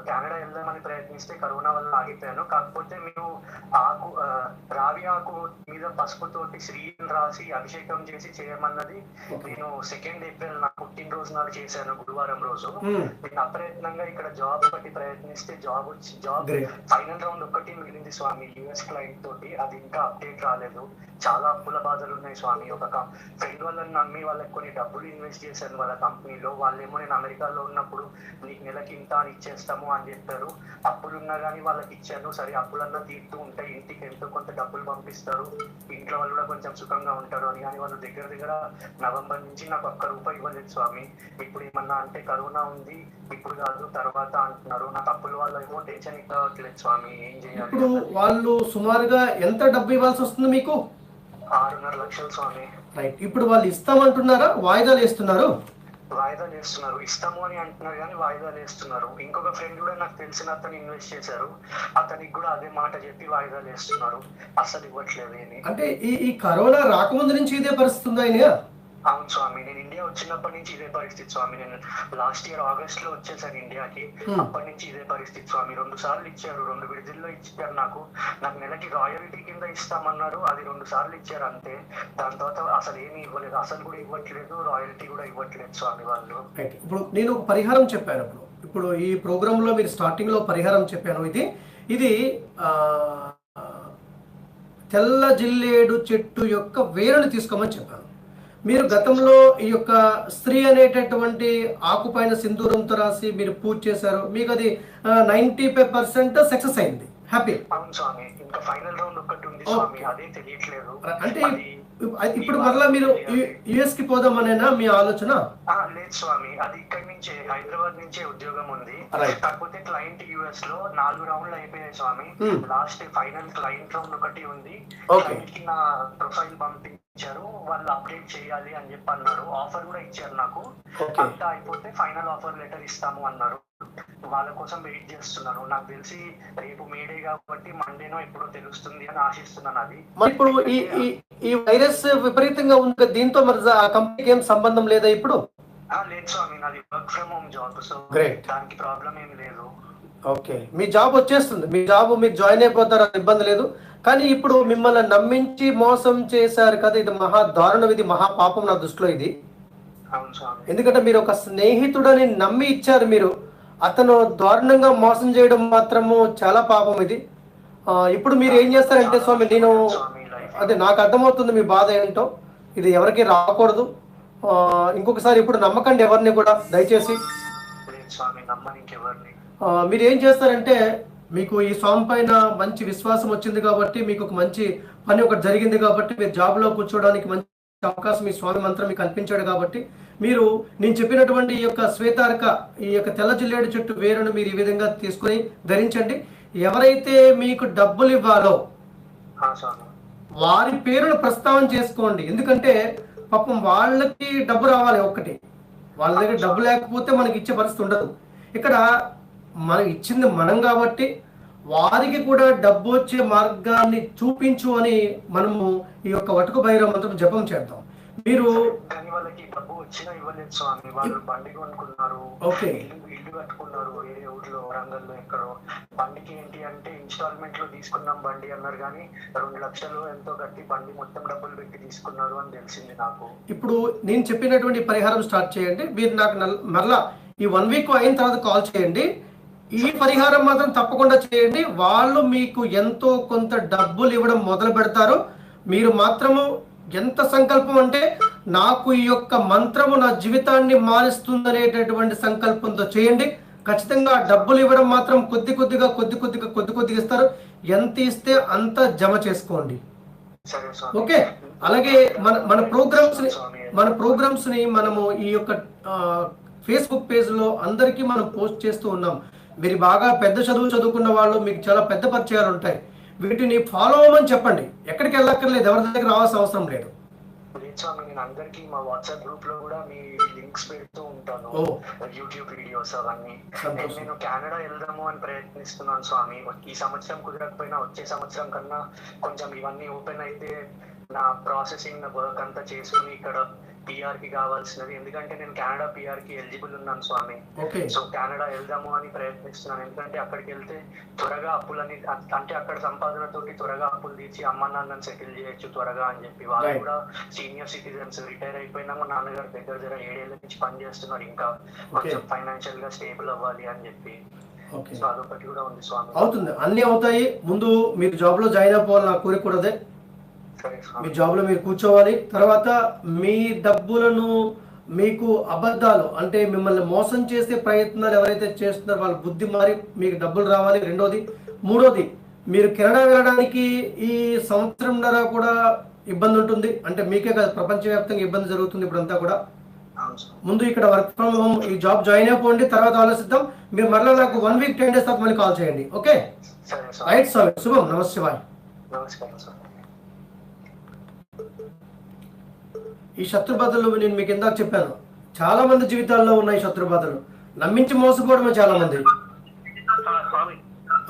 కెనడా వెళ్దామని ప్రయత్నిస్తే కరోనా వల్ల ఆగిపోయాను. కాకపోతే మీరు రావి ఆకు మీద పసుపుతోటి శ్రీని రాసి అభిషేకం చేసి చేయమన్నది నేను 2 ఏప్రిల్ నా పుట్టినరోజు నాడు చేశాను, గురువారం రోజు. నేను అప్రయత్నంగా ఇక్కడ జాబ్ ఒకటి ప్రయత్నిస్తే జాబ్ ఫైనల్ రౌండ్ ఒకటి మిగిలింది స్వామి, యుఎస్ క్లయింట్ తోటి. అది ఇంకా అప్డేట్ రాలేదు. చాలా అప్పుల బాధలు ఉన్నాయి స్వామి. ఒక ఫ్రెండ్ వాళ్ళని నమ్మి వాళ్ళకి కొన్ని డబ్బులు ఇన్వెస్ట్ చేశాను వాళ్ళ కంపెనీలో. వాళ్ళేమో నేను అమెరికాలో ఉన్నప్పుడు నీకు నెలకి ఇంత అని ఇచ్చేస్తాము అని చెప్పారు. అప్పులున్నా కానీ వాళ్ళకి ఇచ్చాను. సరే, అప్పులన్నా తీరుతూ ఉంటాయి, ఇంటికి ఎంతో కొంత డబ్బులు పంపిస్తారు, ఇంట్లో వాళ్ళు కూడా కొంచెం సుఖంగా ఉంటారు అని. కానీ వాళ్ళు దగ్గర నవంబర్ నుంచి నాకు ₹1 ఇవ్వలేదు స్వామి. ఇప్పుడు ఏమన్నా అంటే కరోనా ఉంది, ఇప్పుడు కాదు తర్వాత అంటున్నారు. నాకు అప్పుల వల్ల ఏమో టెన్షన్ ఇవ్వట్లేదు స్వామి, ఏం చేయాలి? ఇప్పుడు వాళ్ళు సుమారుగా ఎంత డబ్బు ఇవ్వాల్సి వస్తుంది మీకు? 6.5 లక్షలు స్వామి. రైట్. ఇప్పుడు వాళ్ళు ఇస్తామంటున్నారా, వాయిదాలు వేస్తున్నారు? వాయిదాలు వేస్తున్నారు. ఇస్తాము అని అంటున్నారు కానీ వాయిదాలు వేస్తున్నారు. ఇంకొక ఫ్రెండ్ కూడా నాకు తెలిసిన అతను ఇన్వెస్ట్ చేశారు, అతనికి కూడా అదే మాట చెప్పి వాయిదాలు వేస్తున్నారు. అసలు ఇవ్వట్లేదు ఏమి. అంటే ఈ కరోనా రాకముందు నుంచి ఇదే పరిస్థితి ఉందా? అవును స్వామి, నేను ఇండియా వచ్చినప్పటి నుంచి ఇదే పరిస్థితి స్వామి. నేను లాస్ట్ ఇయర్ ఆగస్ట్ లో వచ్చేసాను ఇండియాకి. అప్పటి నుంచి ఇదే పరిస్థితి స్వామి. 2 సార్లు ఇచ్చారు, 2 విడుదలలో ఇచ్చారు. నాకు నెలకి రాయల్టీ కింద ఇస్తామన్నారు, అది 2 సార్లు ఇచ్చారు అంతే. దాని తర్వాత అసలు ఏమీ ఇవ్వలేదు, అసలు కూడా ఇవ్వట్లేదు, రాయల్టీ కూడా ఇవ్వట్లేదు స్వామి వాళ్ళు. ఇప్పుడు నేను ఒక పరిహారం చెప్పాను. ఇప్పుడు ఈ ప్రోగ్రామ్ లో మీరు స్టార్టింగ్ లో పరిహారం చెప్పాను. ఇది తెల్ల జిల్లేడు చెట్టు యొక్క వేరుని తీసుకోమని చెప్పాను. మీరు గతంలో ఈ యొక్క స్త్రీ అనేటటువంటి ఆకుపైన సింధూరంతో రాసి మీరు పూజ చేశారు, మీకు అది 95% సక్సెస్ అయింది. హ్యాపీ. అవును స్వామి, ఇంకా ఫైనల్ రౌండ్ ఒకటి ఉంది స్వామి, అదే తెలియట్లేదు. అంటే ఇప్పుడు మరలా మీరు యుఎస్ కి పోదామనేనా మీ ఆలోచన? లేదు స్వామి, అది ఇక్కడ నుంచే హైదరాబాద్ నుంచే ఉద్యోగం ఉంది. కాకపోతే క్లయింట్ యుఎస్ లో 4 రౌండ్లు అయిపోయాయి స్వామి. లాస్ట్ ఫైనల్ క్లయింట్ రౌండ్ ఒకటి ఉంది. క్లయింట్ కి నా ప్రొఫైల్ పంపించారు, వాళ్ళు అప్డేట్ చేయాలి అని చెప్పి అన్నారు. ఆఫర్ కూడా ఇచ్చారు నాకు. అంతా అయిపోతే ఫైనల్ ఆఫర్ లెటర్ ఇస్తాము అన్నారు. వాళ్ళ కోసం వెయిట్ చేస్తున్నాను. నాకు తెలిసి రేపు మేడే కాబట్టి మండేనో ఎప్పుడో తెలుస్తుంది అని ఆశిస్తున్నాను. అది ఇప్పుడు ఈ వైరస్ విపరీతంగా ఉంది, దీంతో మరి ఆ కంపెనీకి ఏం సంబంధం లేదా ఇప్పుడు? లేదు స్వామి, నాది work from home job, so దానికి ప్రాబ్లం ఏం లేదు. ఓకే, మీ జాబ్ వచ్చేస్తుంది, మీ జాబ్ మీరు జాయిన్ అయిపోతారు, ఇబ్బంది లేదు. కానీ ఇప్పుడు మిమ్మల్ని నమ్మించి మోసం చేశారు కదా, ఇది మహా దారుణం, ఇది మహా పాపం నా దృష్టిలో ఇది. ఎందుకంటే మీరు ఒక స్నేహితుడని నమ్మి ఇచ్చారు, మీరు అతను దారుణంగా మోసం చేయడం మాత్రము చాలా పాపం ఇది. ఇప్పుడు మీరు ఏం చేస్తారంటే స్వామి, నేను అదే నాకు అర్థమవుతుంది మీ బాధ ఏంటో, ఇది ఎవరికి రాకూడదు. ఇంకొకసారి ఇప్పుడు నమ్మకండి ఎవరిని కూడా, దయచేసి. మీరు ఏం చేస్తారంటే, మీకు ఈ స్వామి పైన మంచి విశ్వాసం వచ్చింది కాబట్టి, మీకు ఒక మంచి పని ఒకటి జరిగింది కాబట్టి, మీరు జాబ్లో కూర్చోవడానికి మంచి అవకాశం ఈ స్వామి మంత్రం మీకు కల్పించాడు కాబట్టి, మీరు నేను చెప్పినటువంటి ఈ యొక్క శ్వేతార్క, ఈ యొక్క తెల్ల జిల్లేడు చెట్టు వేరును మీరు ఈ విధంగా తీసుకుని ధరించండి. ఎవరైతే మీకు డబ్బులు ఇవ్వాలో వారి పేరును ప్రస్తావన చేసుకోండి. ఎందుకంటే పాపం వాళ్ళకి డబ్బు రావాలి, ఒక్కటి వాళ్ళ దగ్గర డబ్బు లేకపోతే మనకి ఇచ్చే పరిస్థితి ఉండదు. ఇక్కడ మనం ఇచ్చింది మనం కాబట్టి వారికి కూడా డబ్బు వచ్చే మార్గాన్ని చూపించు అని మనము ఈ యొక్క వటుకు భైరవ మంత్రం జపం చేద్దాం. మీరు వాళ్ళకి డబ్బు వచ్చినా ఇవ్వలేదు స్వామి, వాళ్ళు బండి కొనుక్కున్నారు, ఇల్లు కట్టుకున్నారు వేరే ఊర్లో, వరంగల్లో ఎక్కడో. బండికి ఏంటి అంటే ఇన్స్టాల్మెంట్ లో తీసుకున్నాం బండి అన్నారు, కానీ 2 లక్షలు ఎంతో కట్టి బండి మొత్తం డబ్బులు పెట్టి తీసుకున్నారు అని తెలిసింది నాకు. ఇప్పుడు నేను చెప్పినటువంటి పరిహారం స్టార్ట్ చేయండి. మీరు నాకు మరలా ఈ 1 వీక్ అయిన తర్వాత కాల్ చేయండి. ఈ పరిహారం మాత్రం తప్పకుండా చేయండి. వాళ్ళు మీకు ఎంతో కొంత డబ్బులు ఇవ్వడం మొదలు పెడతారు. మీరు మాత్రము ఎంత సంకల్పం అంటే, నాకు ఈ యొక్క మంత్రము నా జీవితాన్ని మారుస్తుందనేటటువంటి సంకల్పంతో చేయండి. ఖచ్చితంగా డబ్బులు ఇవ్వడం మాత్రం కొద్ది కొద్దిగా ఇస్తారు. ఎంత ఇస్తే అంత జమ చేసుకోండి. ఓకే, అలాగే మన ప్రోగ్రామ్స్ ని మనము ఈ యొక్క ఫేస్బుక్ పేజ్ లో అందరికీ మనం పోస్ట్ చేస్తూ ఉన్నాం. మీరు బాగా పెద్ద చదువుకున్న వాళ్ళు, మీకు చాలా పెద్ద పరిచయాలు ఉంటాయి, వీటిని ఫాలో అవ్వమని చెప్పండి. ఎక్కడికి వెళ్ళక్కర్లేదు, ఎవరి దగ్గర రావాల్సిన అవసరం లేదు. స్వామి, నేను అందరికి మా వాట్సాప్ గ్రూప్ లో కూడా మీ లింక్స్ పెడుతూ ఉంటాను, యూట్యూబ్ వీడియోస్ అవన్నీ. నేను కెనడా వెళ్దాము అని ప్రయత్నిస్తున్నాను స్వామి. ఈ సంవత్సరం కుదరకపోయినా వచ్చే సంవత్సరం కన్నా కొంచెం ఇవన్నీ ఓపెన్ అయితే నా ప్రాసెసింగ్, నా వర్క్ అంతా చేసుకుని ఇక్కడ పిఆర్ కి కావాల్సినది, ఎందుకంటే నేను కెనడా పిఆర్ కి ఎలిజిబుల్ ఉన్నాను స్వామి. సో కెనడా వెళ్దాము అని ప్రయత్నిస్తున్నాను. ఎందుకంటే అక్కడికి వెళ్తే త్వరగా అప్పులని, అంటే అక్కడ సంపాదనతోటి త్వరగా అప్పులు తీర్చి అమ్మ నాన్నని సెటిల్ చేయొచ్చు త్వరగా అని చెప్పి. వాళ్ళు కూడా సీనియర్ సిటిజన్స్, రిటైర్ అయిపోయినా మా నాన్నగారు దగ్గర 7 ఏళ్ల నుంచి పని చేస్తున్నారు, ఇంకా కొంచెం ఫైనాన్షియల్ గా స్టేబుల్ అవ్వాలి అని చెప్పి. సో అదొకటి కూడా ఉంది స్వామి. అవుతుంది, అన్ని అవుతాయి. ముందు మీరు జాబ్ లో జాయిన్ అయిపోవాలి, నా కోరిక కూడా అదే. మీ జాబ్లో మీరు కూర్చోవాలి. తర్వాత మీ డబ్బులను, మీకు అబద్ధాలు అంటే మిమ్మల్ని మోసం చేసే ప్రయత్నాలు ఎవరైతే చేస్తున్నారో వాళ్ళ బుద్ధి మారి మీకు డబ్బులు రావాలి. మూడోది మీరు కెనడా వెళ్ళడానికి ఈ సంవత్సరంన్నర కూడా ఇబ్బంది ఉంటుంది. అంటే మీకే కాదు, ప్రపంచవ్యాప్తంగా ఇబ్బంది జరుగుతుంది ఇప్పుడంతా కూడా. ముందు ఇక్కడ వర్క్ ఫ్రమ్ హోమ్ ఈ జాబ్ జాయిన్ అయిపోండి, తర్వాత ఆలోచిద్దాం. మీరు మరలా నాకు 1 వీక్ 10 డేస్ తర్వాత మళ్ళీ కాల్ చేయండి. ఓకే, రైట్ స్వామి, శుభం. నమస్తే. ఈ శత్రుబాధలు నేను మీకు ఇందాక చెప్పాను, చాలా మంది జీవితాల్లో ఉన్నాయి శత్రుబాధలు. నమ్మించి మోసపోవడమే చాలా మంది.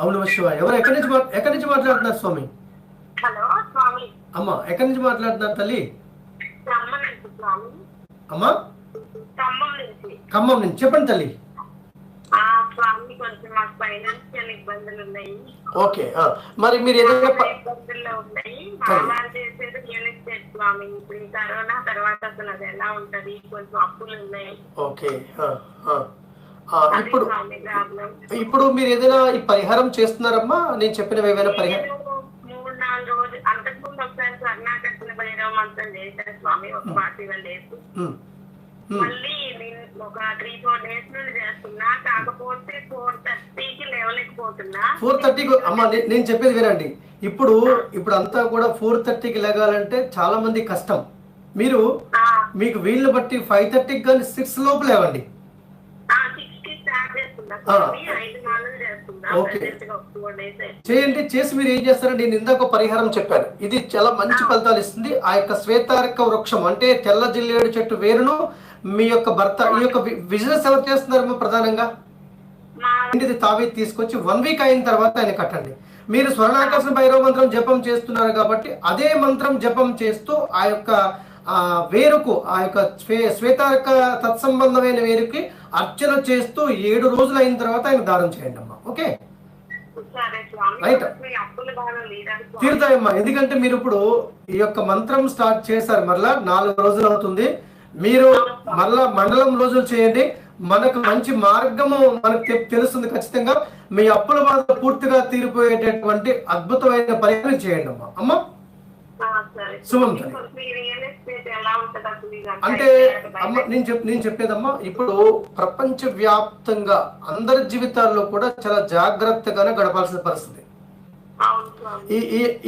అవును శివ, ఎవరు ఎక్కడి నుంచి మాట్లాడుతున్నారు స్వామి? అమ్మా, ఎక్కడి నుంచి మాట్లాడుతున్నారు తల్లి? అమ్మా ఖమ్మం నుంచి చెప్పండి తల్లి. స్వామి కొంచెం మాకు ఫైనాన్షియల్ ఇబ్బందులు ఉన్నాయి. ఓకే, మరి మీరు ఏదైనా ఇబ్బందుల్లో ఉన్నాయి. మామూలు చేసేది రియల్ ఎస్టేట్ స్వామి. ఇప్పుడు కరోనా తర్వాత అసలు అది ఎలా ఉంటది, కొంచెం అప్పులు ఉన్నాయి. ఓకే, ఇప్పుడు మీరు ఏదైనా ఈ పరిహారం చేస్తున్నారమ్మా? నేను చెప్పినవి ఏమైనా పరిహారం? 3-4 రోజులు అంతకుముందు ఒకసారి కర్ణాటక భైరవ మంత్రం చేశారు స్వామి, ఒక 41 days. మళ్ళీ నేను ఒక 3-4 days నుండి చేస్తున్నా, కాకపోతే 4:30కి లేవలేకపోతున్నా. 4:30కి అమ్మా నేను చెప్పేది వినండి. ఇప్పుడు అంతా కూడా 4:30కి లేగాలంటే చాలా మంది కష్టం. మీరు మీకు వీళ్ళు బట్టి 5:30కి కానీ 6 లోపు లేవండి. చేయండి. చేసి మీరు ఏం చేస్తారంటే నేను ఇందాక పరిహారం చెప్పాను, ఇది చాలా మంచి ఫలితాలు ఇస్తుంది. ఆ యొక్క శ్వేతారక వృక్షం అంటే తెల్ల జిల్లేడు చెట్టు వేరును మీ యొక్క భర్త ఈ యొక్క బిజినెస్ ఎవరు చేస్తున్నారమ్మా ప్రధానంగా? ఇది తావి తీసుకొచ్చి 1 week అయిన తర్వాత ఆయన కట్టండి. మీరు స్వర్ణాకర్షణ భైరవ మంత్రం జపం చేస్తున్నారు కాబట్టి అదే మంత్రం జపం చేస్తూ ఆ యొక్క వేరుకు ఆ యొక్క శ్వేతారక తత్సంబంధమైన వేరుకి అర్చన చేస్తూ 7 రోజులు అయిన తర్వాత ఆయన దానం చేయండి అమ్మా. ఓకే, రైట్, తీరుతాయమ్మా. ఎందుకంటే మీరు ఇప్పుడు ఈ యొక్క మంత్రం స్టార్ట్ చేశారు, మరలా 4 రోజులు అవుతుంది. మీరు మరలా మండలం రోజులు చేయండి. మనకు మంచి మార్గము మనకు తెలుస్తుంది. ఖచ్చితంగా మీ అప్పుల బాధ పూర్తిగా తీరిపోయేటటువంటి అద్భుతమైన పరిహారం చేయండి అమ్మా. అమ్మా శుభం. అంటే అమ్మ నేను చెప్పేదమ్మా, ఇప్పుడు ప్రపంచ వ్యాప్తంగా అందరి జీవితాల్లో కూడా చాలా జాగ్రత్తగానే గడపాల్సిన పరిస్థితి.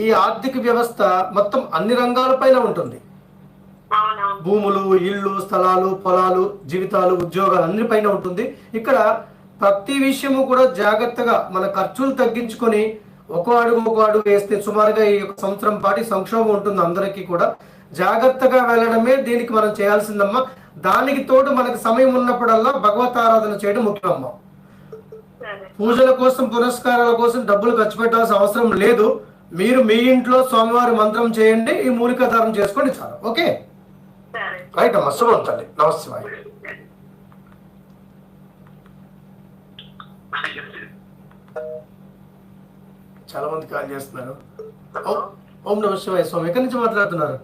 ఈ ఆర్థిక వ్యవస్థ మొత్తం అన్ని రంగాలపైన ఉంటుంది. భూములు, ఇళ్ళు, స్థలాలు, పొలాలు, జీవితాలు, ఉద్యోగాలు అన్నిపైన ఉంటుంది. ఇక్కడ ప్రతి విషయము కూడా జాగ్రత్తగా మన ఖర్చులు తగ్గించుకొని ఒక అడుగు వేస్తే సుమారుగా ఈ యొక్క సంవత్సరం పాటి సంక్షోభం ఉంటుంది. అందరికీ కూడా జాగ్రత్తగా వెళ్ళడమే దీనికి మనం చేయాల్సిందమ్మా. దానికి తోడు మనకు సమయం ఉన్నప్పుడల్లా భగవత్ ఆరాధన చేయడం ముఖ్యమమ్మా. పూజల కోసం, పురస్కారాల కోసం డబ్బులు ఖర్చు పెట్టాల్సిన అవసరం లేదు. మీరు మీ ఇంట్లో స్వామివారి మంత్రం చేయండి, ఈ మూలికాధారం చేసుకోండి చాలు. ఓకే, రైట్ అమ్మా. శుభం తల్లి. నమస్తే. చాలా మంది కాల్ చేస్తున్నారు. ఓం నమ శివాయ. స్వామి ఎక్కడి నుంచి మాట్లాడుతున్నారు?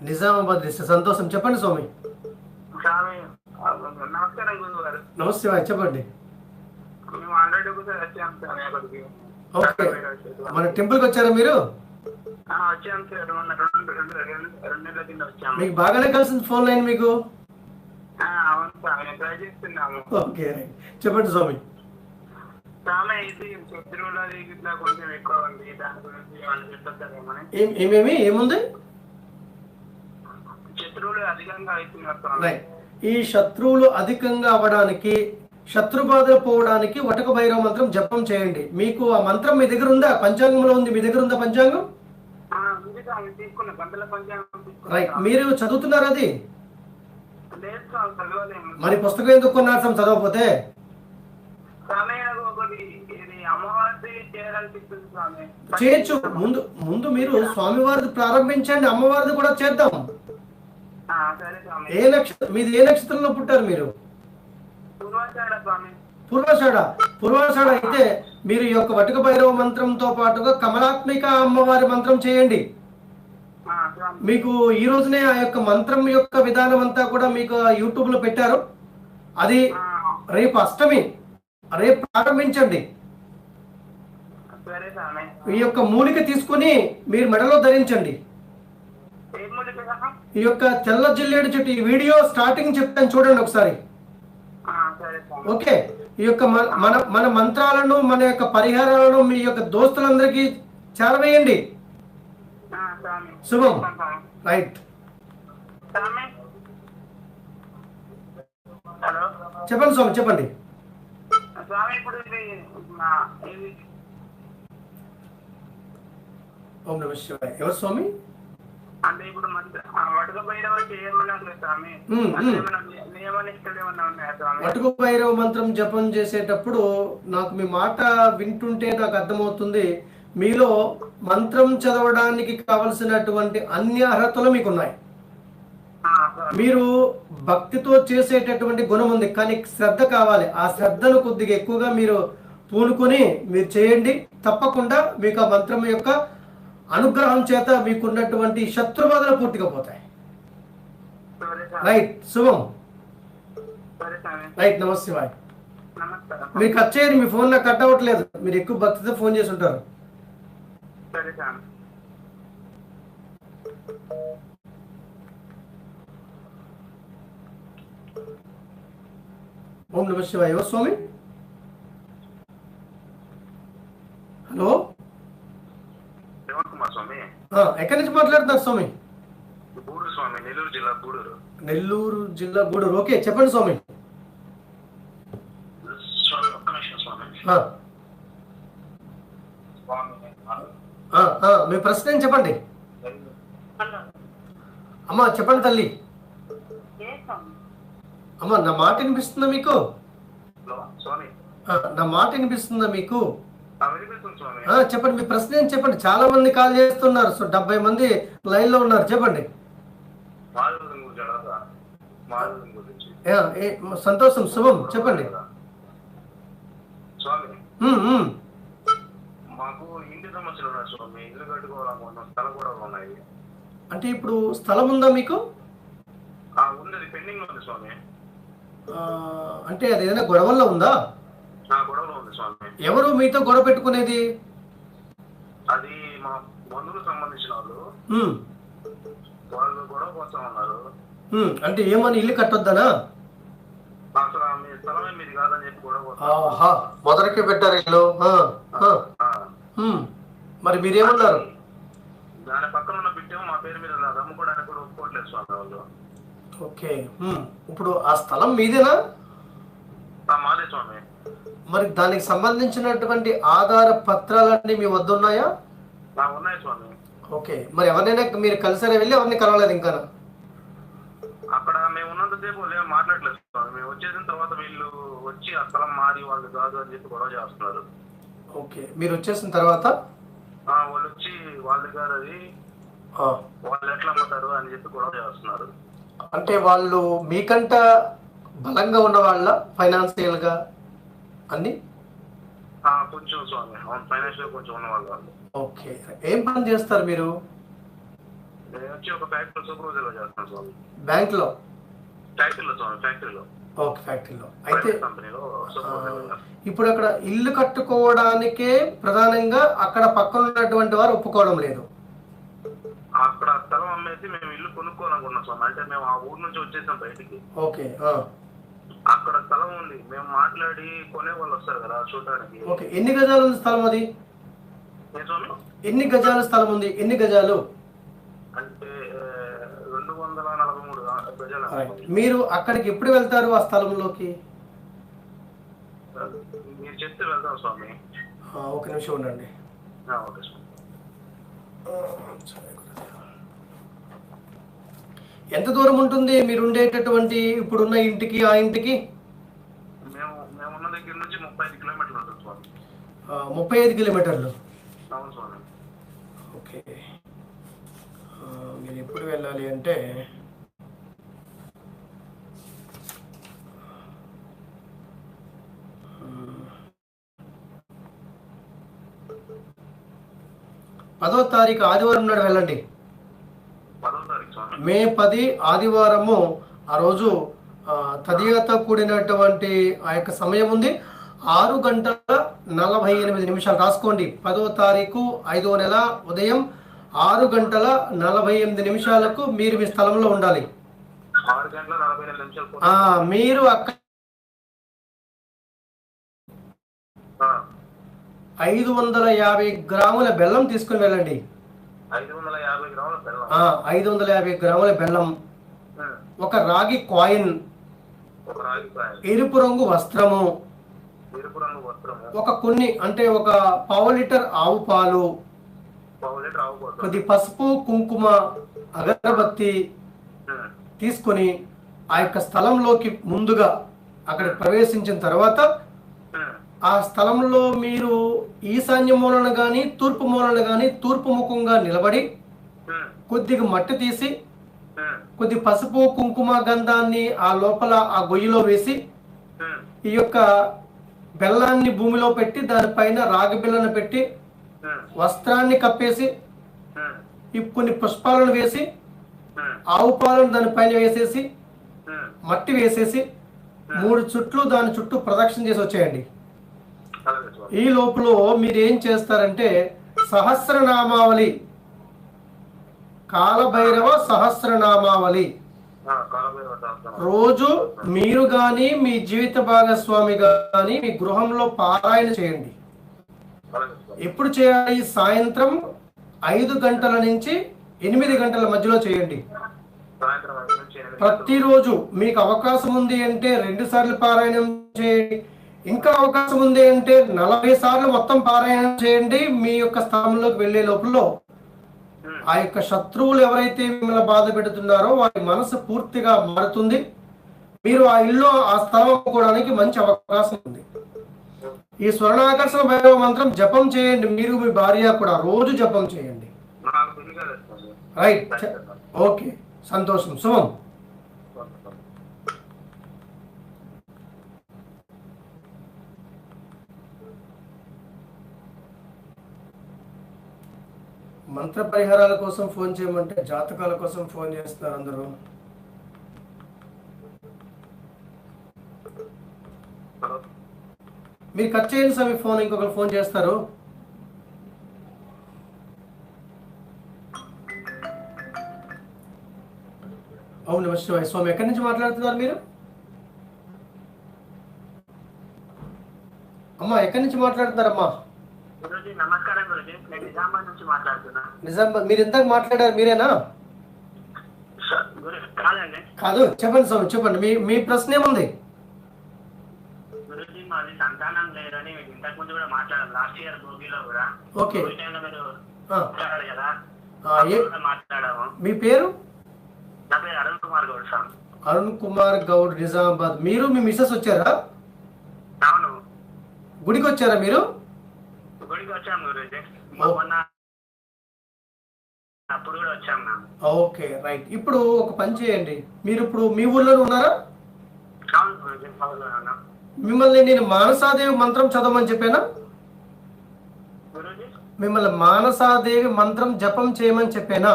నిజామాబాద్ డిస్ట్రిక్ట్. సంతోషం. చెప్పండి స్వామి. నమస్తే శివాయ. చెప్పండి. ఓకే, మన టెంపుల్కి వచ్చారా మీరు? మీకు బాగానే కలిసింది ఫోన్ లైన్ మీకు? ఓకే, చెప్పండి స్వామి. ఏముంది? ఈ శత్రువులు అధికంగా అవ్వడానికి, శత్రు బాధలు పోవడానికి వటక భైరవ మంత్రం జపం చేయండి. మీకు ఆ మంత్రం మీ దగ్గర ఉందా? పంచాంగంలో ఉంది. మీ దగ్గర ఉందా పంచాంగం? రైట్, మీరు చదువుతున్నారు అది? మరి పుస్తకం ఎందుకు కొన్నారు సార్ చదవకపోతే? చేయొచ్చు. ముందు మీరు స్వామివారిది ప్రారంభించండి, అమ్మవారిది కూడా చేద్దాం. ఏ నక్షత్రం మీది? ఏ నక్షత్రంలో పుట్టారు మీరు? పూర్వాషాఢ అయితే మీరు ఈ యొక్క వటక భైరవ మంత్రంతో పాటుగా కమలాత్మిక అమ్మవారి మంత్రం చేయండి. మీకు ఈ రోజునే ఆ యొక్క మంత్రం యొక్క విధానం అంతా కూడా మీకు యూట్యూబ్ లో పెట్టారు. అది రేపు అష్టమి, రేపు ప్రారంభించండి. ఈ యొక్క మూలిక తీసుకుని మీరు మెడలో ధరించండి. ఈ యొక్క తెల్ల జిల్లేడు చెట్టు ఈ వీడియో స్టార్టింగ్ చెప్తాను చూడండి ఒకసారి. ఓకే, ఈ యొక్క మన మంత్రాలను, మన యొక్క పరిహారాలను మీ యొక్క దోస్తులందరికీ చేరవేయండి. శుభం. రైట్, చెప్పండి స్వామి. చెప్పండి. ఓం నమ శివాయ. ఎవరు స్వామి? అంటే ఇప్పుడు వటక భైరవ మంత్రం జపం చేసేటప్పుడు నాకు మీ మాట వింటుంటే నాకు అర్థమవుతుంది మీలో మంత్రం చదవడానికి కావలసినటువంటి అన్ని అర్హతలు మీకు ఉన్నాయి. మీరు భక్తితో చేసేటటువంటి గుణం ఉంది, కానీ శ్రద్ధ కావాలి. ఆ శ్రద్ధను కొద్దిగా ఎక్కువగా మీరు పూనుకొని మీరు చేయండి. తప్పకుండా మీకు ఆ మంత్రం యొక్క అనుగ్రహం చేత మీకున్నటువంటి శత్రుబాధలు పూర్తిగా పోతాయి. రైట్, శుభం. రైట్, నమస్తే బాయ్. మీరు కట్ చేయండి, మీ ఫోన్ నాకు కట్ అవ్వట్లేదు. మీరు ఎక్కువ భక్తితో ఫోన్ చేసి ఉంటారు. ఓం నమ శివాయ. ఎవరు స్వామి? హలో, ఎక్కడి నుంచి మాట్లాడుతున్నారు స్వామి? గూడూరు స్వామి, నెల్లూరు జిల్లా గూడూరు. నెల్లూరు జిల్లా గూడూరు. ఓకే, చెప్పండి స్వామి. మీ ప్రశ్న ఏం చెప్పండి. అమ్మా చెప్పండి తల్లి. అమ్మా నా మాట వినిపిస్తుందా మీకు? నా మాట వినిపిస్తుందా మీకు? చెప్పండి, మీ ప్రశ్న ఏం చెప్పండి. చాలా మంది కాల్ చేస్తున్నారు. సో 70 మంది లైన్ లో ఉన్నారు. చెప్పండి. సంతోషం, శుభం. చెప్పండి. మాకు ఇంటి సమస్యలు ఉన్నాయి స్వామి. ఇల్లు కట్టుకోవాలనుకుంటున్నాం, స్థలం కూడా ఉన్నాయి. అంటే ఇప్పుడు స్థలం ఉందా మీకు? ఉంది, పెండింగ్ ఉంది స్వామి. అంటే అది ఏదైనా గొడవల్లో ఉందా? గొడవలో ఉంది స్వామి. ఎవరు మీతో గొడవ పెట్టుకునేది? అది మా బంధువులకు సంబంధించిన వాళ్ళు గొడవ కోసం ఉన్నారు. అంటే ఏమని, ఇల్లు కట్టొద్దనా? అసలు మీ స్థలమే మీది కాదని చెప్పి గొడవ మొదటికి పెట్టారు ఇల్లు. మరి మీరేమన్నారు? దాని పక్కన ఉన్న బిడ్డ మా పేరు మీద అమ్ముకోవడానికి కూడా ఒప్పుకోవట్లేదు స్వామి వాళ్ళు. ఓకే, ఇప్పుడు ఆ స్థలం మీదేనా? మాదే స్వామి. మరి దానికి సంబంధించినటువంటి ఆధార పత్రాలన్నీ మీ వద్ద ఉన్నాయా? ఉన్నాయి స్వామి. ఓకే, మరి ఎవరినైనా మీరు కలిసారా వెళ్ళి? ఎవరిని కలవలేదు ఇంకా? అక్కడ మేము ఉన్నంతసేపు మాట్లాడలేదు స్వామి. మేము వచ్చేసిన తర్వాత వీళ్ళు వచ్చి ఆ స్థలం మాది వాళ్ళు కాదు అని చెప్పి గొడవ చేస్తున్నారు. ఓకే, మీరు వచ్చేసిన తర్వాత వాళ్ళు వచ్చి వాళ్ళు కాదు, అది వాళ్ళు ఎట్లా అమ్ముతారు అని చెప్పి గొడవ చేస్తున్నారు. అంటే వాళ్ళు మీకంట బలంగా ఉన్న వాళ్ళ, ఫైనాన్షియల్ గా అన్ని? కొంచెం స్వామి, ఫైనాన్షియల్ కొంచెం ఉన్న వాళ్ళు. ఓకే, ఏం పని చేస్తారు మీరు? నేను వచ్చి ఒక ఫ్యాక్టరీ సూపర్వైజర్ లో చేస్తాను స్వామి. బ్యాంక్ లో? ఫ్యాక్టరీలో స్వామి, ఫ్యాక్టరీలో. ఓకే, ఫ్యాక్టరీలో. అయితే కంపెనీలో సూపర్వైజర్. ఇప్పుడు అక్కడ ఇల్లు కట్టుకోవడానికే ప్రధానంగా అక్కడ పక్కన ఉన్నటువంటి వారు ఒప్పుకోవడం లేదు. అక్కడ స్థలం అమ్మేసి మేము ఇల్లు కొనుక్కోవాలనుకున్నాం స్వామి. అంటే మేము ఆ ఊరు నుంచి వచ్చేసాం బయటికి. ఓకే, అక్కడ స్థలం ఉంది, మేము మాట్లాడి కొనే వాళ్ళు వస్తారు కదా చూడడానికి. ఓకే, ఎన్ని గజాలు ఉంది స్థలం? అది ఎన్ని గజాల స్థలం ఉంది? ఎన్ని గజాలు అంటే 243 గజాలు. మీరు అక్కడికి ఎప్పుడు వెళ్తారు ఆ స్థలంలోకి? మీరు చెప్తే వెళ్తాం స్వామి. ఒక నిమిషం ఉండండి. ఓకే స్వామి. ఎంత దూరం ఉంటుంది మీరు ఉండేటటువంటి ఇప్పుడున్న ఇంటికి ఆ ఇంటికి? మేమున్న దగ్గర నుంచి 35 కిలోమీటర్లు ఉంటుంది స్వామి. 35 కిలోమీటర్లు. అవును స్వామి. ఓకే, మీరు ఎప్పుడు వెళ్ళాలి అంటే పదో తారీఖు ఆదివారం నాడు వెళ్ళండి. మే 10 ఆదివారము. ఆ రోజు తదియతో కూడినటువంటి ఆ యొక్క సమయం ఉంది. 6:48 రాసుకోండి. 10వ తారీఖు 5వ నెల ఉదయం 6:48 మీరు మీ స్థలంలో ఉండాలి. 6:48 మీరు అక్కడ 550 గ్రాముల బెల్లం తీసుకుని వెళ్ళండి. 550 గ్రాముల బెల్లం. 550 గ్రాముల బెల్లం, ఒక రాగి కాయిన్, ఎరుపు రంగు వస్త్రము, ఒక కొన్ని అంటే ఒక పావు లీటర్ ఆవు పాలు, కొద్ది పసుపు, కుంకుమ, అగరబత్తి తీసుకొని ఆ యొక్క స్థలంలోకి ముందుగా అక్కడ ప్రవేశించిన తర్వాత ఆ స్థలంలో మీరు ఈశాన్య మూలన కానీ తూర్పు మూలన కానీ తూర్పు ముఖంగా నిలబడి కొద్దిగా మట్టి తీసి కొద్ది పసుపు కుంకుమ గంధాన్ని ఆ లోపల ఆ గొయ్యిలో వేసి ఈ యొక్క బెల్లాన్ని భూమిలో పెట్టి దానిపైన రాగి బిళ్ళను పెట్టి వస్త్రాన్ని కప్పేసి కొన్ని పుష్పాలను వేసి ఆవు పాలను దానిపైన వేసేసి మట్టి వేసేసి 3 చుట్లు దాని చుట్టూ ప్రదక్షిణ చేసి వచ్చేయండి. ఈ లోపల మీరు ఏం చేస్తారంటే సహస్రనామావళి, కాలభైరవ సహస్రనామావళి రోజు మీరు కానీ మీ జీవిత భాగస్వామి కానీ మీ గృహంలో పారాయణ చేయండి. ఎప్పుడు చేయాలి? సాయంత్రం 5 గంటల నుంచి 8 గంటల మధ్యలో చేయండి. ప్రతిరోజు మీకు అవకాశం ఉంది అంటే 2 సార్లు పారాయణం చేయండి. ఇంకా అవకాశం ఉంది అంటే 40 సార్లు మొత్తం పారాయణం చేయండి. మీ యొక్క స్థానంలోకి వెళ్లే లోపల ఆ యొక్క శత్రువులు ఎవరైతే మిమ్మల్ని బాధ పెడుతున్నారో వారి మనసు పూర్తిగా మారుతుంది. మీరు ఆ ఇల్లు ఆ స్థలం అమ్ముకోవడానికి మంచి అవకాశం ఉంది. ఈ స్వర్ణాకర్షణ భైరవ మంత్రం జపం చేయండి. మీరు మీ భార్య కూడా రోజు జపం చేయండి. రైట్, ఓకే, సంతోషం, శుభం. మంత్ర పరిహారాల కోసం ఫోన్ చేయమంటే జాతకాల కోసం ఫోన్ చేస్తున్నారు అందరూ. మీరు కట్ చేయండి సార్, మీ ఫోన్ ఇంకొకరు ఫోన్ చేస్తారు. అవును, నమస్తే స్వామి. ఎక్కడి నుంచి మాట్లాడుతున్నారు మీరు? అమ్మా, ఎక్కడి నుంచి మాట్లాడుతున్నారమ్మా? నమస్కారం గురుజీ, నేను నిజామాబాద్ నుంచి మాట్లాడుతున్నా. నిజామాబాద్. మీరు ఇంతకు మాట్లాడారు, మీరేనా? కాదండి. కాదు, చెప్పండి స్వామి, చెప్పండి. మీ ప్రశ్న ఏముంది? గురుజీ, మాది సంతానం లేదని ఇంతకు ముందు కూడా మాట్లాడారు. లాస్ట్ ఇయర్ భోగిలో కూడా. ఓకే, మీరు మాట్లాడారు కదా, మాట్లాడాము. మీ పేరు? నా పేరు అరుణ్ కుమార్ గౌడ్ సార్. అరుణ్ కుమార్ గౌడ్, నిజామాబాద్. మీరు మీ మిస్సెస్ వచ్చారా? అవును. గుడికి వచ్చారా మీరు? గుడికి వచ్చాము గురుజీ, మొన్న అప్పుడు కూడా వచ్చాము. Okay, right. ఇప్పుడు ఒక పని చేయండి. మీరు ఇప్పుడు మీ ఊర్లోనే ఉన్నారా? అవును గురుజీ, అవును. మిమ్మల్ని నేను మానసాదేవి మంత్రం చదవమని చెప్పానా? గురుజీ, మిమ్మల్ని మానసాదేవి మంత్రం జపం చేయమని చెప్పానా?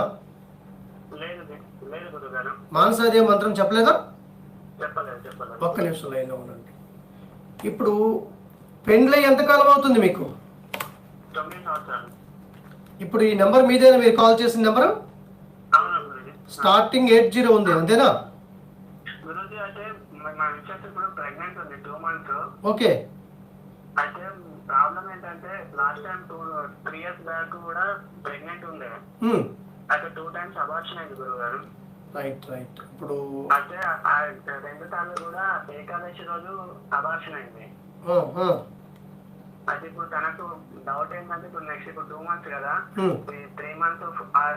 లేదు లేదు గురుగారు. మానసాదేవి మంత్రం చెప్పలేదా? చెప్పలేదు. ఒక్క నిమిషం లైన్లో ఉండండి. ఇప్పుడు పెండ్లై ఎంతకాలం అవుతుంది మీకు? 9 సంవత్సరాలు. ఇప్పుడు ఈ నెంబర్ మీదేనా, మీరు కాల్ చేసిన నెంబరు? అవును గురుజీ. స్టార్టింగ్ 80 ఉంది, అంతేనా? గురుజీ, అయితే మా మిస్సెస్ ఇప్పుడు ప్రెగ్నెంట్ ఉంది, 2 months. ఓకే. అయితే ప్రాబ్లం ఏంటంటే లాస్ట్ టైం 3 years బ్యాక్ కూడా ప్రెగ్నెంట్ ఉండే. అయితే 2 times అబార్షన్ అయింది గురుగారు. Right right. ఇప్పుడు అయితే 2 సార్లు కూడా ఏకాదశి రోజు అబార్షన్ అయింది. అయితే ఇప్పుడు తనకు డౌట్ ఏంటంటే ఇప్పుడు నెక్స్ట్ ఇప్పుడు 2 months కదా, 3 months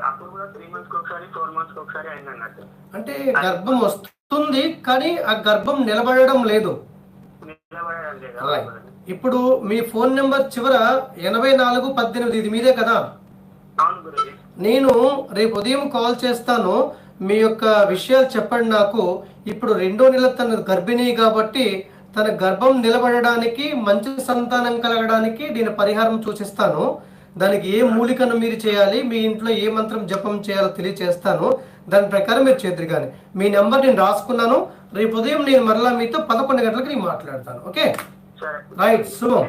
అప్పుడు కూడా 3 months ఒకసారి 4 months ఒకసారి అయింది అన్నట్టు. అంటే గర్భం వస్తుంది కానీ ఆ గర్భం నిలబడడం లేదు. ఇప్పుడు మీ ఫోన్ నెంబర్ చివర 8418 ఇది మీదే కదా? అవును గురుజీ. నేను రేపు ఉదయం కాల్ చేస్తాను. మీ యొక్క విషయాలు చెప్పండి నాకు. ఇప్పుడు 2వ నెల తన గర్భిణీ కాబట్టి తన గర్భం నిలబడడానికి, మంచి సంతానం కలగడానికి దీని పరిహారం సూచిస్తాను. దానికి ఏ మూలికను మీరు చేయాలి, మీ ఇంట్లో ఏ మంత్రం జపం చేయాలో తెలియజేస్తాను. దాని ప్రకారం మీరు చేద్దరు. కానీ మీ నెంబర్ నేను రాసుకున్నాను. రేపు ఉదయం నేను మరలా మీతో 11 గంటలకు నేను మాట్లాడతాను. ఓకే, రైట్, శుభం.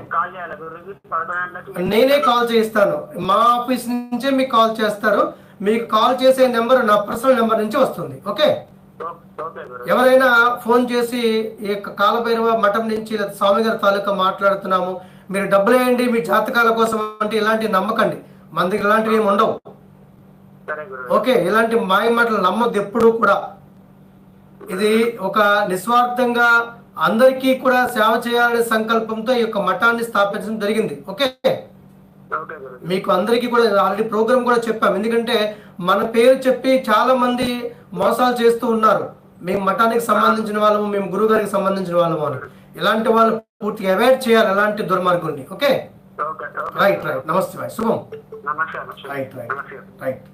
నేనే కాల్ చేస్తాను. మా ఆఫీస్ నుంచే మీకు కాల్ చేస్తారు. మీకు కాల్ చేసే నెంబర్ నా పర్సనల్ నెంబర్ నుంచి వస్తుంది. ఓకే, ఎవరైనా ఫోన్ చేసి ఈ యొక్క కాలభైరవ మఠం నుంచి లేదా స్వామి గారి తాలూకా మాట్లాడుతున్నాము, మీరు డబ్బులు వేయండి మీ జాతకాల కోసం అంటే ఇలాంటివి నమ్మకండి. మన దగ్గర ఇలాంటివి ఏమి ఉండవు. ఓకే, ఇలాంటి మాయ మాటలు నమ్మద్దు ఎప్పుడు కూడా. ఇది ఒక నిస్వార్థంగా అందరికీ కూడా సేవ చేయాలనే సంకల్పంతో ఈ యొక్క మఠాన్ని స్థాపించడం జరిగింది. ఓకే, మీకు అందరికీ కూడా ఆల్రెడీ ప్రోగ్రామ్ కూడా చెప్పాం. ఎందుకంటే మన పేరు చెప్పి చాలా మంది మోసాలు చేస్తూ ఉన్నారు. మేము మఠానికి సంబంధించిన వాళ్ళము, మేము గురువు గారికి సంబంధించిన వాళ్ళము అని. ఇలాంటి వాళ్ళు పూర్తిగా అవాయిడ్ చేయాలి అలాంటి దుర్మార్గుల్ని. Okay, right right. నమస్తే భాయ్, శుభం. Right right right.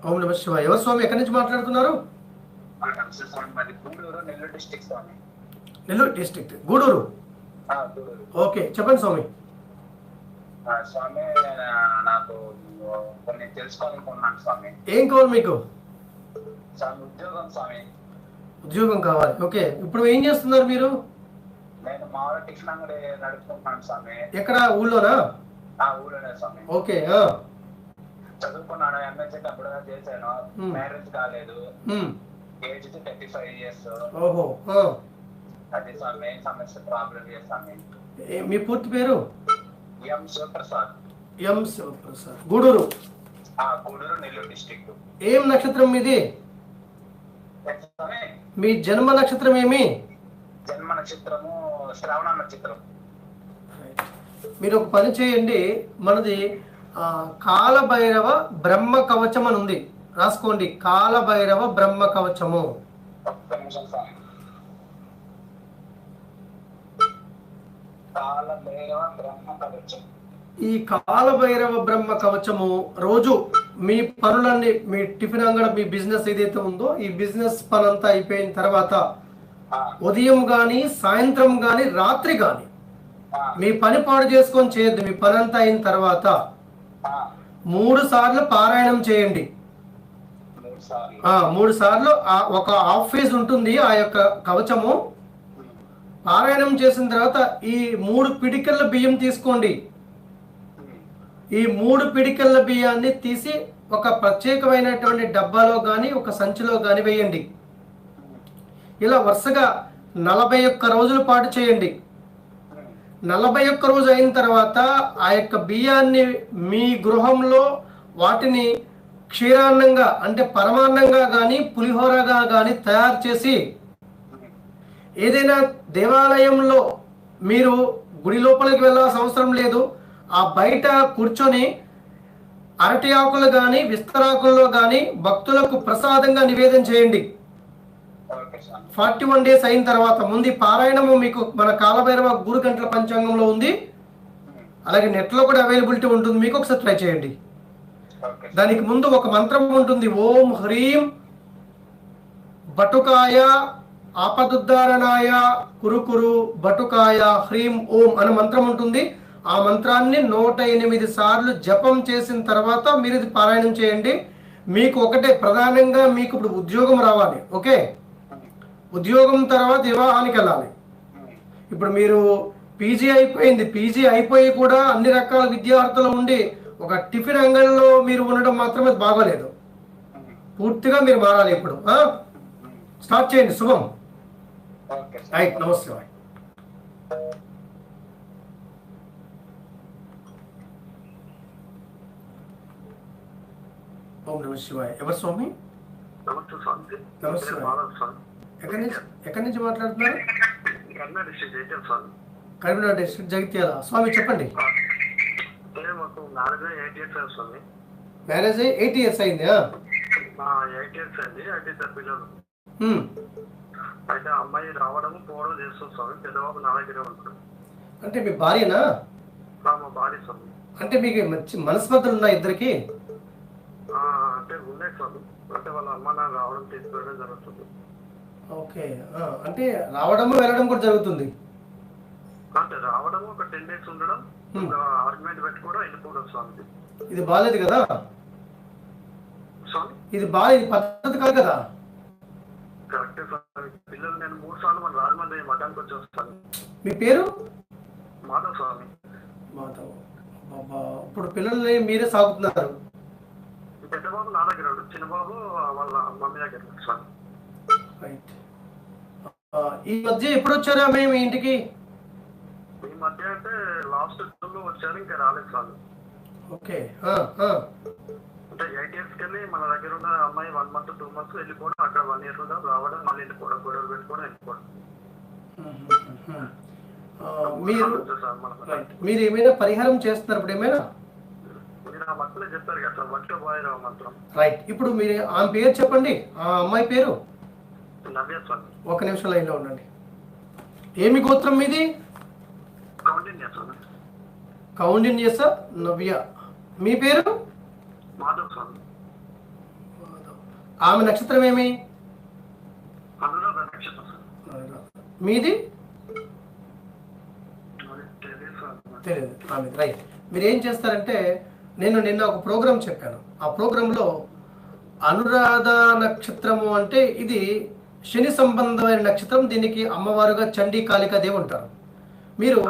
ఓం నమ శివాయ. ఎవరు స్వామి, ఎక్కడి నుంచి మాట్లాడుతున్నారు? నెల్లూరు డిస్ట్రిక్ట్, గూడూరు. ఓకే, చెప్పండి స్వామి. స్వామి నాకు కొన్ని తెలుసుకోవాలనుకున్నాను స్వామి. ఏం కావాలి మీకు? స్వామి ఉద్యోగం స్వామి. ఉద్యోగం కావాలి. ఓకే, ఇప్పుడు ఏం చేస్తున్నారు మీరు? నేను మామూలు టిఫిన్ అంగడి నడుపుకుంటున్నాను స్వామి. ఎక్కడ, ఊళ్ళోనా? ఊళ్ళోనే స్వామి. ఓకే. చదువుకున్నాను, ఎంఎస్సీ కంప్యూటర్ చేశాను, మ్యారేజ్ కాలేదు, ఏజ్ 35 years. ఓహో. అది స్వామి మెయిన్ సమస్య, ప్రాబ్లం స్వామి. మీ పూర్తి పేరు? ఎం శివప్రసాద్. ఎం శివప్రసాద్, గూడూరు. గూడూరు, నెల్లూరు డిస్ట్రిక్ట్. ఏం నక్షత్రం మీది? మీ జన్మ నక్షత్రం ఏమి? జన్మ నక్షత్రము శ్రవణ నక్షత్రం. మీరు ఒక పని చేయండి, మనది కాలభైరవ బ్రహ్మ కవచం అని ఉంది, రాసుకోండి. కాలభైరవ బ్రహ్మ కవచము. ఈ కాలభైరవ బ్రహ్మ కవచము రోజు మీ పనులన్నీ, మీ టిఫిన్ అంగడి, మీ బిజినెస్ ఏదైతే ఉందో ఈ బిజినెస్ పని అంతా అయిపోయిన తర్వాత ఉదయం కానీ, సాయంత్రం కానీ, రాత్రి కానీ మీ పని పాడు చేసుకొని చేయొద్దు. మీ పని అంతా అయిన తర్వాత 3 సార్లు పారాయణం చేయండి. 3 సార్లు ఒక హాఫ్ ఫేజ్ ఉంటుంది ఆ యొక్క కవచము. పారాయణం చేసిన తర్వాత ఈ 3 పిడికెళ్ళ బియ్యం తీసుకోండి. ఈ 3 పిడికెళ్ళ బియ్యాన్ని తీసి ఒక ప్రత్యేకమైనటువంటి డబ్బాలో కానీ, ఒక సంచిలో కానీ వేయండి. ఇలా వరుసగా 41 రోజుల పాటు చేయండి. 41 రోజు అయిన తర్వాత ఆ యొక్క బియ్యాన్ని మీ గృహంలో వాటిని క్షీరాన్నంగా, అంటే పరమాన్నంగా కానీ, పులిహోరగా కానీ తయారు చేసి ఏదైనా దేవాలయంలో, మీరు గుడి లోపలికి వెళ్ళాల్సిన అవసరం లేదు, ఆ బయట కూర్చొని అరటి ఆకులు కానీ, విస్తరాకుల్లో కానీ భక్తులకు ప్రసాదంగా నివేదన చేయండి. 41 days అయిన తర్వాత, ముందు పారాయణము మీకు మన కాలభైరవ గురు గంటల పంచాంగంలో ఉంది, అలాగే నెట్లో కూడా అవైలబిలిటీ ఉంటుంది, మీకు ఒకసారి ట్రై చేయండి. దానికి ముందు ఒక మంత్రం ఉంటుంది, ఓం హ్రీం బటుకాయ ఆపదుద్ధారణాయ కురుకురు బటుకాయ హ్రీం ఓం అనే మంత్రం ఉంటుంది. ఆ మంత్రాన్ని 108 సార్లు జపం చేసిన తర్వాత మీరు ఇది పారాయణం చేయండి. మీకు ఒకటే ప్రధానంగా, మీకు ఇప్పుడు ఉద్యోగం రావాలి. ఓకే, ఉద్యోగం తర్వాత వివాహానికి వెళ్ళాలి. ఇప్పుడు మీరు పీజీ అయిపోయింది, పీజీ అయిపోయి కూడా అన్ని రకాల విద్యార్థులు ఉండి ఒక టిఫిన్ అంగడిలో మీరు ఉండడం మాత్రమే బాగోలేదు. పూర్తిగా మీరు మారాలి. ఇప్పుడు స్టార్ట్ చేయండి. శుభం. రైట్, నమస్తే. ఓం నమ శివాయ. ఎవరు స్వామి? నమస్తే. ఎక్కడి నుంచి మాట్లాడుతున్నారు? కరీంనగర్ డిస్ట్రిక్ట్, జగిత్యాల. స్వామి చెప్పండి. మ్యారేజ్ 8 years అయింది. 8 years అయింది. అయితే 2 పిల్లలు. అయితే అమ్మాయి రావడం పోవడం చేస్తుంది స్వామి. పెద్దబాబు నా దగ్గరే ఉంటాడు. అంటే మీ భార్యనా? మా భార్య స్వామి. అంటే మీకు మంచి మనస్పర్ధలు ఉన్నాయి ఇద్దరికి? అంటే ఉన్నాయి స్వామి. అంటే వాళ్ళ అమ్మ నాన్న రావడం తీసుకురావడం జరుగుతుంది. ఓకే, అంటే రావడము వెళ్ళడం కూడా జరుగుతుంది. అంటే రావడం ఒక 10 days ఉండడం, ఆర్గ్యుమెంట్ పెట్టుకోవడం, వెళ్ళిపోవడం స్వామి. ఇది బాలేదు కదా స్వామి? ఇది బాలేదు, పద్ధతి కాదు కదా. కరెక్టే స్వామి. పిల్లలు నేను 3 సార్లు మన రాజమండ్రి మఠానికి వచ్చి వస్తాను. మీ పేరు? మాధవ్ స్వామి. మాధవ్. బాబా, ఇప్పుడు పిల్లల్ని మీరే సాగుతున్నారు? పెద్ద బాబు నా దగ్గర, చిన్న బాబు వాళ్ళ మమ్మీ దగ్గర స్వామి. రైట్. ఈ మధ్య ఎప్పుడు వచ్చారా మేము ఇంటికి? ఈ మధ్య అంటే లాస్ట్ లో వచ్చారు, ఇంకా రాలేదు స్వామి. ఓకే. అంటే 8 years కెళ్ళి మన దగ్గర ఉన్న అమ్మాయి 1 month 2 months వెళ్ళిపోవడం, అక్కడ 1 year ఉండడం, రావడం, మళ్ళీ వెళ్ళిపోవడం, గొడవలు పెట్టుకోవడం, వెళ్ళిపోవడం. మీరు ఏమైనా పరిహారం చేస్తున్నారు ఇప్పుడు? ఏమైనా మీరు ఆ భక్తులు చెప్పారు కదా సార్, వట్క బాయిరావు మంత్రం. రైట్. ఇప్పుడు మీరు ఆమె పేరు చెప్పండి, ఆ అమ్మాయి పేరు. నవ్య స్వామి. ఒక నిమిషం లైన్లో ఉండండి. ఏమి గోత్రం మీది? కౌంటిన్య స్వామి. కౌండిన్యస నవ్య. మీ పేరు? మాధవ్ స్వామి. ఆమె నక్షత్రం ఏమి? అనురాధ నక్షత్రం సార్. మీది? తెలియదు స్వామి. తెలియదు ఆమె. రైట్. మీరు ఏం చేస్తారంటే, నేను నిన్న ఒక ప్రోగ్రాం చెప్పాను. ఆ ప్రోగ్రాంలో అనురాధ నక్షత్రము అంటే ఇది శని సంబంధమైన నక్షత్రం. దీనికి అమ్మవారుగా చండీ కాళికాదేవి ఉంటారు. మీరు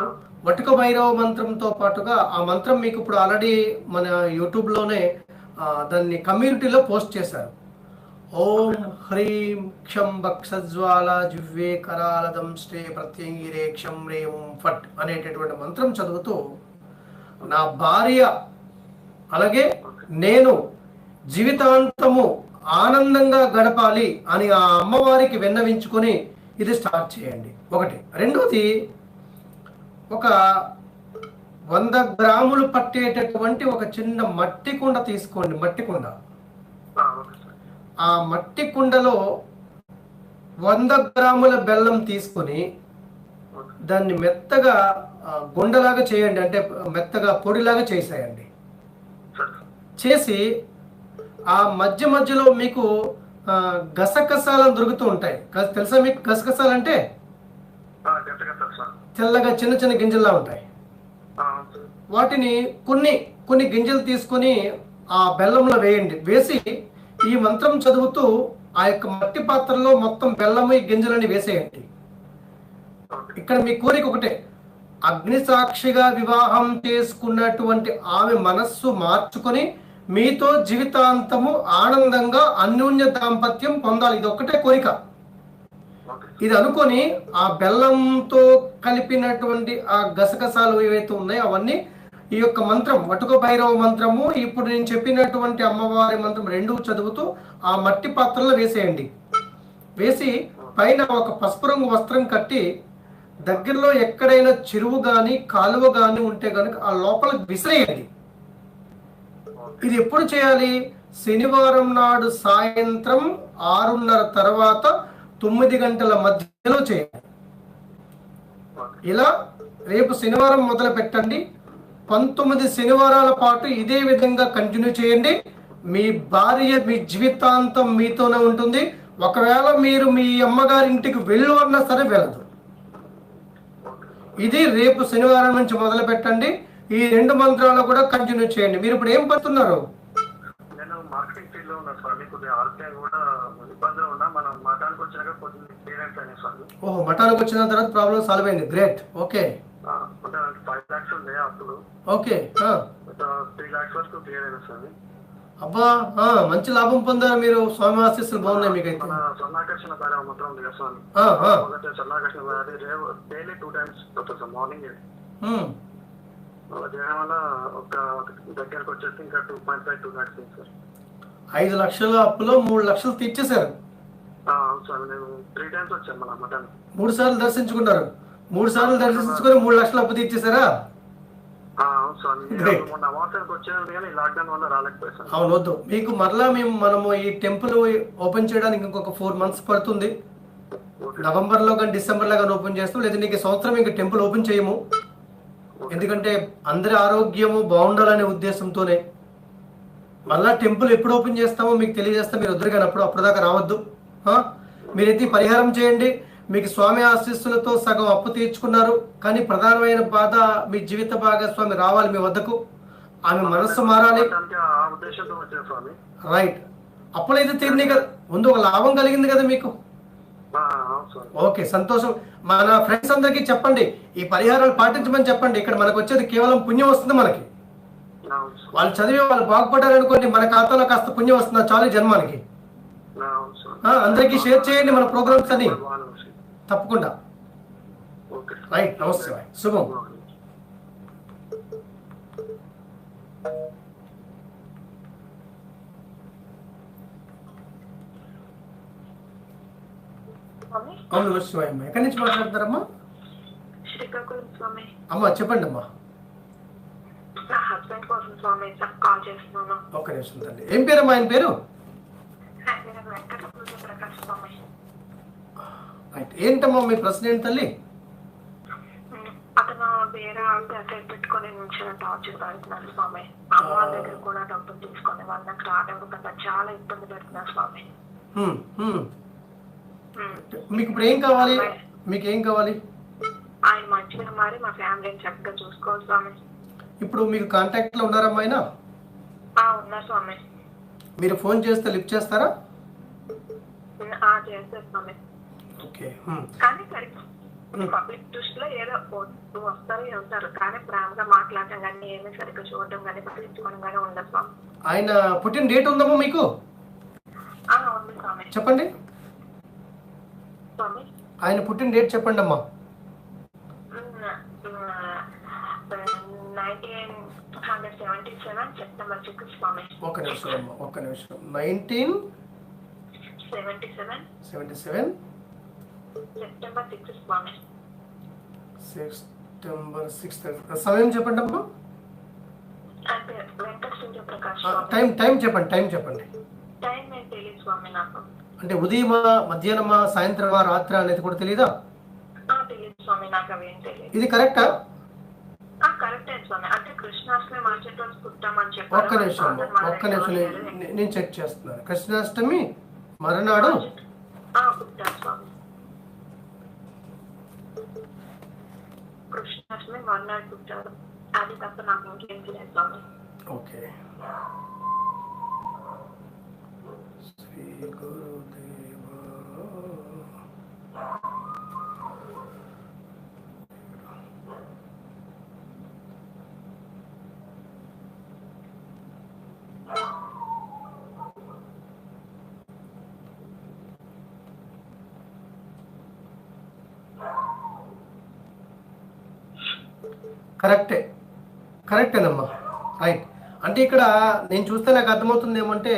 వటుక భైరవ మంత్రంతో పాటుగా ఆ మంత్రం మీకు ఇప్పుడు ఆల్రెడీ మన యూట్యూబ్లోనే దాన్ని కమ్యూనిటీలో పోస్ట్ చేశారు. ఓం హ్రీం క్షం భక్షజ్వాల జివ్వే కరాలదం శ్రే ప్రత్యంగిరే క్షం రేం ఫట్ అనేటటువంటి మంత్రం చదువుతూ నా భార్య అలాగే నేను జీవితాంతము ఆనందంగా గడపాలి అని ఆ అమ్మవారికి విన్నవించుకొని ఇది స్టార్ట్ చేయండి. ఒకటి. రెండోది, ఒక 100 గ్రాములు పట్టేటటువంటి ఒక చిన్న మట్టి కుండ తీసుకోండి. మట్టి కుండ. ఆ మట్టి కుండలో 100 గ్రాముల బెల్లం తీసుకొని దాన్ని మెత్తగా గుండలాగా చేయండి. అంటే మెత్తగా పొడిలాగా చేసేయండి. చేసి ఆ మధ్య మధ్యలో మీకు గసగసాలను దొరుకుతూ ఉంటాయి. తెలుసా మీకు గసగసాలు అంటే? తెల్లగా చిన్న చిన్న గింజల్లా ఉంటాయి. వాటిని కొన్ని గింజలు తీసుకొని ఆ బెల్లంలో వేయండి. వేసి ఈ మంత్రం చదువుతూ ఆ యొక్క మట్టి పాత్రలో మొత్తం బెల్లము ఈ గింజలని వేసేయండి. ఇక్కడ మీ కోరిక ఒకటే, అగ్ని సాక్షిగా వివాహం చేసుకున్నటువంటి ఆమె మనస్సు మార్చుకొని మీతో జీవితాంతము ఆనందంగా అన్యోన్య దాంపత్యం పొందాలి. ఇది ఒక్కటే కోరిక. ఇది అనుకొని ఆ బెల్లంతో కలిపినటువంటి ఆ గసగసాలు ఏవైతే ఉన్నాయో అవన్నీ ఈ యొక్క మంత్రం వటుక భైరవ మంత్రము ఇప్పుడు నేను చెప్పినటువంటి అమ్మవారి మంత్రం రెండూ చదువుతూ ఆ మట్టి పాత్రలో వేసేయండి. వేసి పైన ఒక పసుపు రంగు వస్త్రం కట్టి దగ్గరలో ఎక్కడైనా చెరువు కానీ కాలువ కానీ ఉంటే కనుక ఆ లోపలికి విసిరేయండి. ఇది ఎప్పుడు చేయాలి? శనివారం నాడు సాయంత్రం 6:30 తర్వాత 9 గంటల మధ్యలో చేయాలి. ఇలా రేపు శనివారం మొదలు పెట్టండి. 19 శనివారాల పాటు ఇదే విధంగా కంటిన్యూ చేయండి. మీ భార్య మీ జీవితాంతం మీతోనే ఉంటుంది. ఒకవేళ మీరు మీ అమ్మగారి ఇంటికి వెళ్ళు అన్నా సరే వెళ్ళదు. ఇది రేపు శనివారం నుంచి మొదలు పెట్టండి. ఈ 2 మంత్రాలు కూడా కంటిన్యూ చేయండి. మీరు ఇప్పుడు ఏం పడుతున్నారు? నేను మార్కెటింగ్ ఫీల్డ్ లో ఉన్నా స్వామి. కొద్దిగా ఆరోగ్యం కూడా ఇబ్బందిగా ఉన్నా. మనం మఠానికి వచ్చినాక కొద్దిగా పేరెంట్స్ అనే స్వామి. ఓహో, మఠానికి వచ్చిన తర్వాత ప్రాబ్లం సాల్వ్ అయింది. గ్రేట్. ఓకే. 5 lakhs ఉండే అప్పుడు. ఓకే. 3 lakhs వరకు క్లియర్ అయినా స్వామి. అబ్బా, మంచి లాభం పొందారు మీరు. స్వామి ఆశీస్సులు బాగున్నాయి మీకైతే. స్వర్ణాకర్షణ భైరవ మంత్రం ఉంది కదా స్వామి. స్వర్ణాకర్షణ డైలీ 2 times సార్. మార్నింగ్ చేయడం వల్ల ఒక దగ్గరకు వచ్చేసి ఇంకా 2.5-2 lakhs సార్. 5 లక్షల అప్పులో 3 లక్షలు తీర్చేశారు. అవును స్వామి. నేను 3 times వచ్చాను మన మఠాన్ని. 3 సార్లు దర్శించుకున్నారు. 3 సార్లు దర్శించుకొని 3 లక్షల అప్పు తీర్చేశారా? అవును స్వామి. మొన్న అమావాస్యకు వచ్చాను కానీ లాక్డౌన్ వల్ల రాలేకపోయాను. అవును, వద్దు. మీకు మరలా మనము ఈ టెంపుల్ ఓపెన్ చేయడానికి ఇంకొక 4 months పడుతుంది. నవంబర్లో కానీ డిసెంబర్లో కానీ ఓపెన్ చేస్తాం. లేదా నీకు సంవత్సరం ఇంకా టెంపుల్ ఓపెన్ చేయము. ఎందుకంటే అందరి ఆరోగ్యము బాగుండాలనే ఉద్దేశంతోనే. మళ్ళా టెంపుల్ ఎప్పుడు ఓపెన్ చేస్తామో మీకు తెలియజేస్తాం. మీరు వద్దరు కానీ అప్పటిదాకా రావద్దు. మీరైతే పరిహారం చేయండి. మీకు స్వామి ఆశీస్సులతో సగం అప్పు తీర్చుకున్నారు. కానీ ప్రధానమైన బాధ మీ జీవిత భాగస్వామి రావాలి మీ వద్దకు. ఆమె మనస్సు మారాలి. రైట్. అప్పుడైతే తీరినాయి కదా, ముందు ఒక లాభం కలిగింది కదా మీకు. ఓకే, సంతోషం. మన ఫ్రెండ్స్ అందరికీ చెప్పండి, ఈ పరిహారాలు పాటించమని చెప్పండి. ఇక్కడ మనకు వచ్చేది కేవలం పుణ్యం వస్తుంది. మనకి వాళ్ళు చదివి వాళ్ళు బాగుపడారనుకోండి, మన ఖాతాలో కాస్త పుణ్యం వస్తుంది చాలు జన్మానికి. అందరికీ షేర్ చేయండి మన ప్రోగ్రామ్స్ అని తప్పకుండా. రైట్. నమస్తే. శుభం. అవును, నమస్తే అమ్మా. ఎక్కడి నుంచి మాట్లాడుతున్నారమ్మా? శ్రీకాకుళం స్వామి. అమ్మా చెప్పండి అమ్మా. నా హస్బెండ్ కోసం స్వామి కాల్ చేస్తున్నాను. ఒక్క నిమిషం తల్లి. ఏం పేరమ్మా ఆయన పేరు? వెంకట సూర్యప్రకాష్ స్వామి. ఏంటమ్మా మీ ప్రశ్న ఏంటి తల్లి? అతను వేరే అసెట్ పెట్టుకొని నుంచి టార్చర్ పెడుతున్నారు స్వామి. అమ్మ వాళ్ళ దగ్గర కూడా డబ్బులు తీసుకొని వాళ్ళు నాకు రావడం కదా చాలా ఇబ్బంది పెడుతున్నారు స్వామి. మీకు ఇప్పుడు ఏం కావాలి? మీకు ఏం కావాలి? ఆయన మంచిగా మారి మా ఫ్యామిలీని చక్కగా చూసుకోవాలి స్వామి. ఇప్పుడు మీకు కాంటాక్ట్ లో ఉన్నారమ్మా ఆయన? ఉన్నారు స్వామి. మీరు ఫోన్ చేస్తే లిఫ్ట్ చేస్తారా? చేస్తారు స్వామి. ఓకే. కానీ పబ్లిక్ దృష్టిలో ఏదో వస్తారు వెళ్తారు కానీ ప్రేమగా మాట్లాడటం కానీ ఏమీ సరిగ్గా చూడటం కానీ పట్టించుకోవడం కానీ ఉండదు స్వామి. ఆయన పుట్టిన డేట్ ఉందమ్మా మీకు? ఉంది స్వామి. చెప్పండి. స్వామి ఆయన పుట్టిన డేట్ చెప్పండి అమ్మా. 1977 సెప్టెంబర్ 6 స్వామి. ఒక్క నిమిషం అమ్మా, ఒక్క నిమిషం. 1977 సెప్టెంబర్ 6 స్వామి. సెప్టెంబర్ 6. సమయం చెప్పండి అమ్మా. అంటే వెంకట సూర్యప్రకాష్. టైం చెప్పండి. టైం చెప్పండి. టైం ఏం తెలియదు స్వామి నాకు. అంటే ఉదయమా, మధ్యాహ్నమా, సాయంత్రమా, రాత్రి అనేది కూడా తెలీదా? తెలియదు స్వామి, నాకు అవేం తెలియదు. ఇది కరెక్టా? కరెక్టే స్వామి. అంటే కృష్ణాష్టమి మరుసటి రోజు పుట్టామని చెప్పారు. ఒక్క నిమిషం నేను చెక్ చేస్తున్నాను. కృష్ణాష్టమి మరునాడు పుట్టారు స్వామి. కృష్ణాష్టమి మరునాడు పుట్టారు. అది తప్ప నాకు ఇంకేం తెలియదు స్వామి. ఓకే. శ్రీ గురుదేవ. కరెక్టేనమ్మా. రైట్. అంటే ఇక్కడ నేను చూస్తే నాకు అర్థమవుతుంది ఏమంటే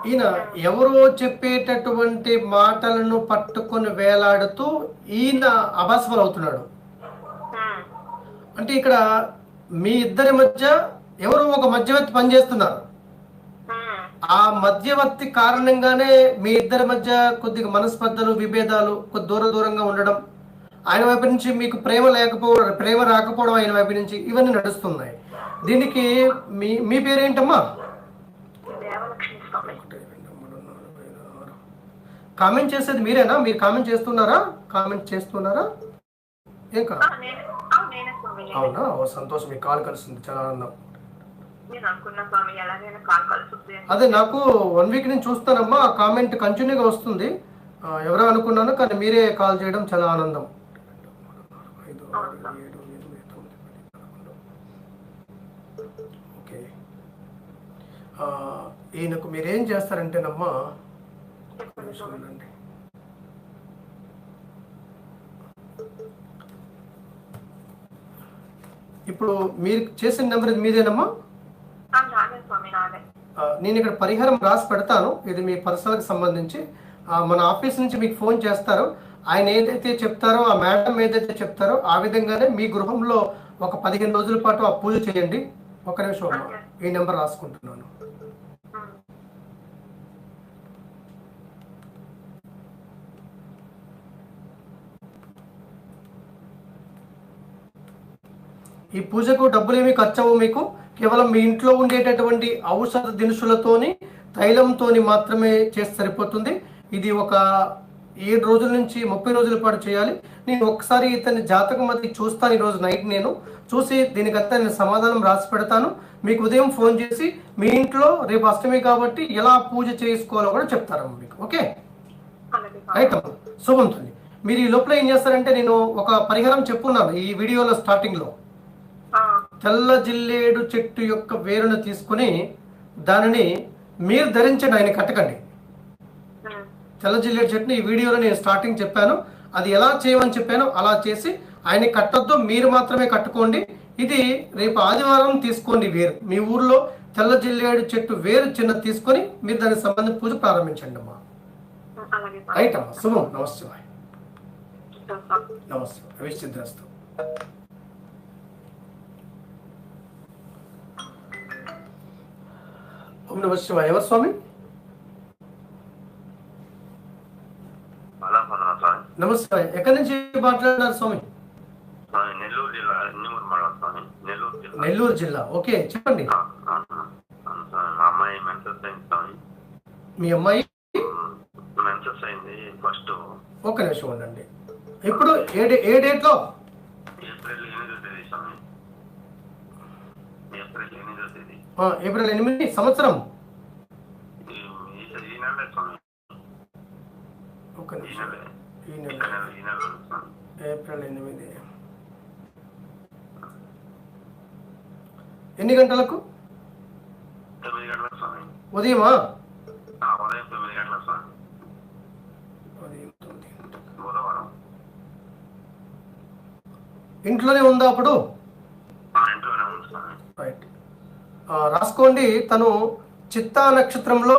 ఈయన ఎవరో చెప్పేటటువంటి మాటలను పట్టుకొని వేలాడుతూ ఈయన అభాస్ఫలం అవుతున్నాడు. అంటే ఇక్కడ మీ ఇద్దరి మధ్య ఎవరో ఒక మధ్యవర్తి పనిచేస్తున్నారు. ఆ మధ్యవర్తి కారణంగానే మీ ఇద్దరి మధ్య కొద్దిగా మనస్పర్ధలు, విభేదాలు, కొద్ది దూరంగా ఉండడం, ఆయన వైపు నుంచి మీకు ప్రేమ రాకపోవడం ఆయన వైపు నుంచి, ఇవన్నీ నడుస్తున్నాయి. దీనికి మీ పేరేంటమ్మా? కామెంట్ చేసేది మీరేనా? మీరు కామెంట్ చేస్తున్నారా? ఏం కాదు. అవునా? సంతోషం. మీ కాల్ కలుస్తుంది, చాలా ఆనందం. అదే నాకు 1 వీక్ నుంచి చూస్తానమ్మా, ఆ కామెంట్ కంటిన్యూగా వస్తుంది. ఎవరో అనుకున్నాను కానీ మీరే కాల్ చేయడం చాలా ఆనందం. ఓకే. ఈయనకు మీరేం చేస్తారంటేనమ్మా, చూడండి, ఇప్పుడు మీరు చేసిన నెంబర్ ఇది మీదేనమ్మా? నేను ఇక్కడ పరిహారం రాసి పెడతాను. ఇది మీ పర్సనల్కి సంబంధించి మన ఆఫీస్ నుంచి మీకు ఫోన్ చేస్తారు. ఆయన ఏదైతే చెప్తారో, ఆ మేడం ఏదైతే చెప్తారో ఆ విధంగానే మీ గృహంలో ఒక 15 రోజుల పాటు ఆ పూజ చేయండి. ఒక నిమిషం అమ్మా, ఈ నెంబర్ రాసుకుంటున్నాను. ఈ పూజకు డబ్బులు ఏమీ ఖర్చవు మీకు. కేవలం మీ ఇంట్లో ఉండేటటువంటి ఔషధ దినుసులతోని, తైలంతోని మాత్రమే చేసి సరిపోతుంది. ఇది ఒక 7 రోజుల నుంచి 30 రోజుల పాటు చేయాలి. నేను ఒకసారి ఇతని జాతకం అది చూస్తాను. ఈరోజు నైట్ నేను చూసి దీనికంతా నేను సమాధానం రాసి పెడతాను. మీకు ఉదయం ఫోన్ చేసి మీ ఇంట్లో రేపు అష్టమి కాబట్టి ఎలా పూజ చేసుకోవాలో కూడా చెప్తారమ్మ మీకు. ఓకే రైట్ అమ్మ, శుభం తల్లి. మీరు ఈ లోపల ఏం చేస్తారంటే, నేను ఒక పరిహారం చెప్పున్నాను ఈ వీడియోలో స్టార్టింగ్లో. తెల్ల జిల్లేడు చెట్టు యొక్క వేరును తీసుకుని దానిని మీరు ధరించండి, ఆయన కట్టకండి. తెల్ల జిల్లేడు చెట్టుని ఈ వీడియోలో నేను స్టార్టింగ్ చెప్పాను. అది ఎలా చేయమని చెప్పానో అలా చేసి ఆయన కట్టొద్దు, మీరు మాత్రమే కట్టుకోండి. ఇది రేపు ఆదివారం తీసుకోండి వేరు. మీ ఊర్లో తెల్ల జిల్లేడు చెట్టు వేరు చిన్నది తీసుకొని మీరు దానికి సంబంధించిన పూజ ప్రారంభించండి అమ్మా. రైట్ అమ్మా, శుభం. నమస్తే. నమస్తే. అవిశ్చిద్రస్తు. ఓం నమ శివాయ. ఎవరు స్వామి? నమస్తే. ఎక్కడి నుంచి మాట్లాడుతున్నారు స్వామి? నెల్లూరు జిల్లా నెల్లూరు జిల్లా. ఓకే, చెప్పండి. అమ్మాయి మెన్సెస్ అయింది స్వామి. మీ అమ్మాయి మెన్సెస్ అయింది ఫస్ట్. ఒక్క నిమిషం ఉండండి. ఇప్పుడు ఏ డేట్లో? ఏప్రిల్ 8వ తేదీ స్వామి. ఏప్రిల్ 8వ తేదీ. ఏప్రిల్ 8 సంవత్సరం. ఈ నెల స్వామి. ఒక్క నిమిషం. ఈ నెల స్వామి. ఏప్రిల్ 8. ఎన్ని గంటలకు? 9 గంటలకు స్వామి. ఉదయమా? ఉదయం 9 గంటలకు స్వామి. ఉదయం 9 గంటలకు. బుధవారం. ఇంట్లోనే ఉందా అప్పుడు? ఇంట్లోనే ఉంది స్వామి. రైట్. రాసుకోండి. తను చిత్తా నక్షత్రంలో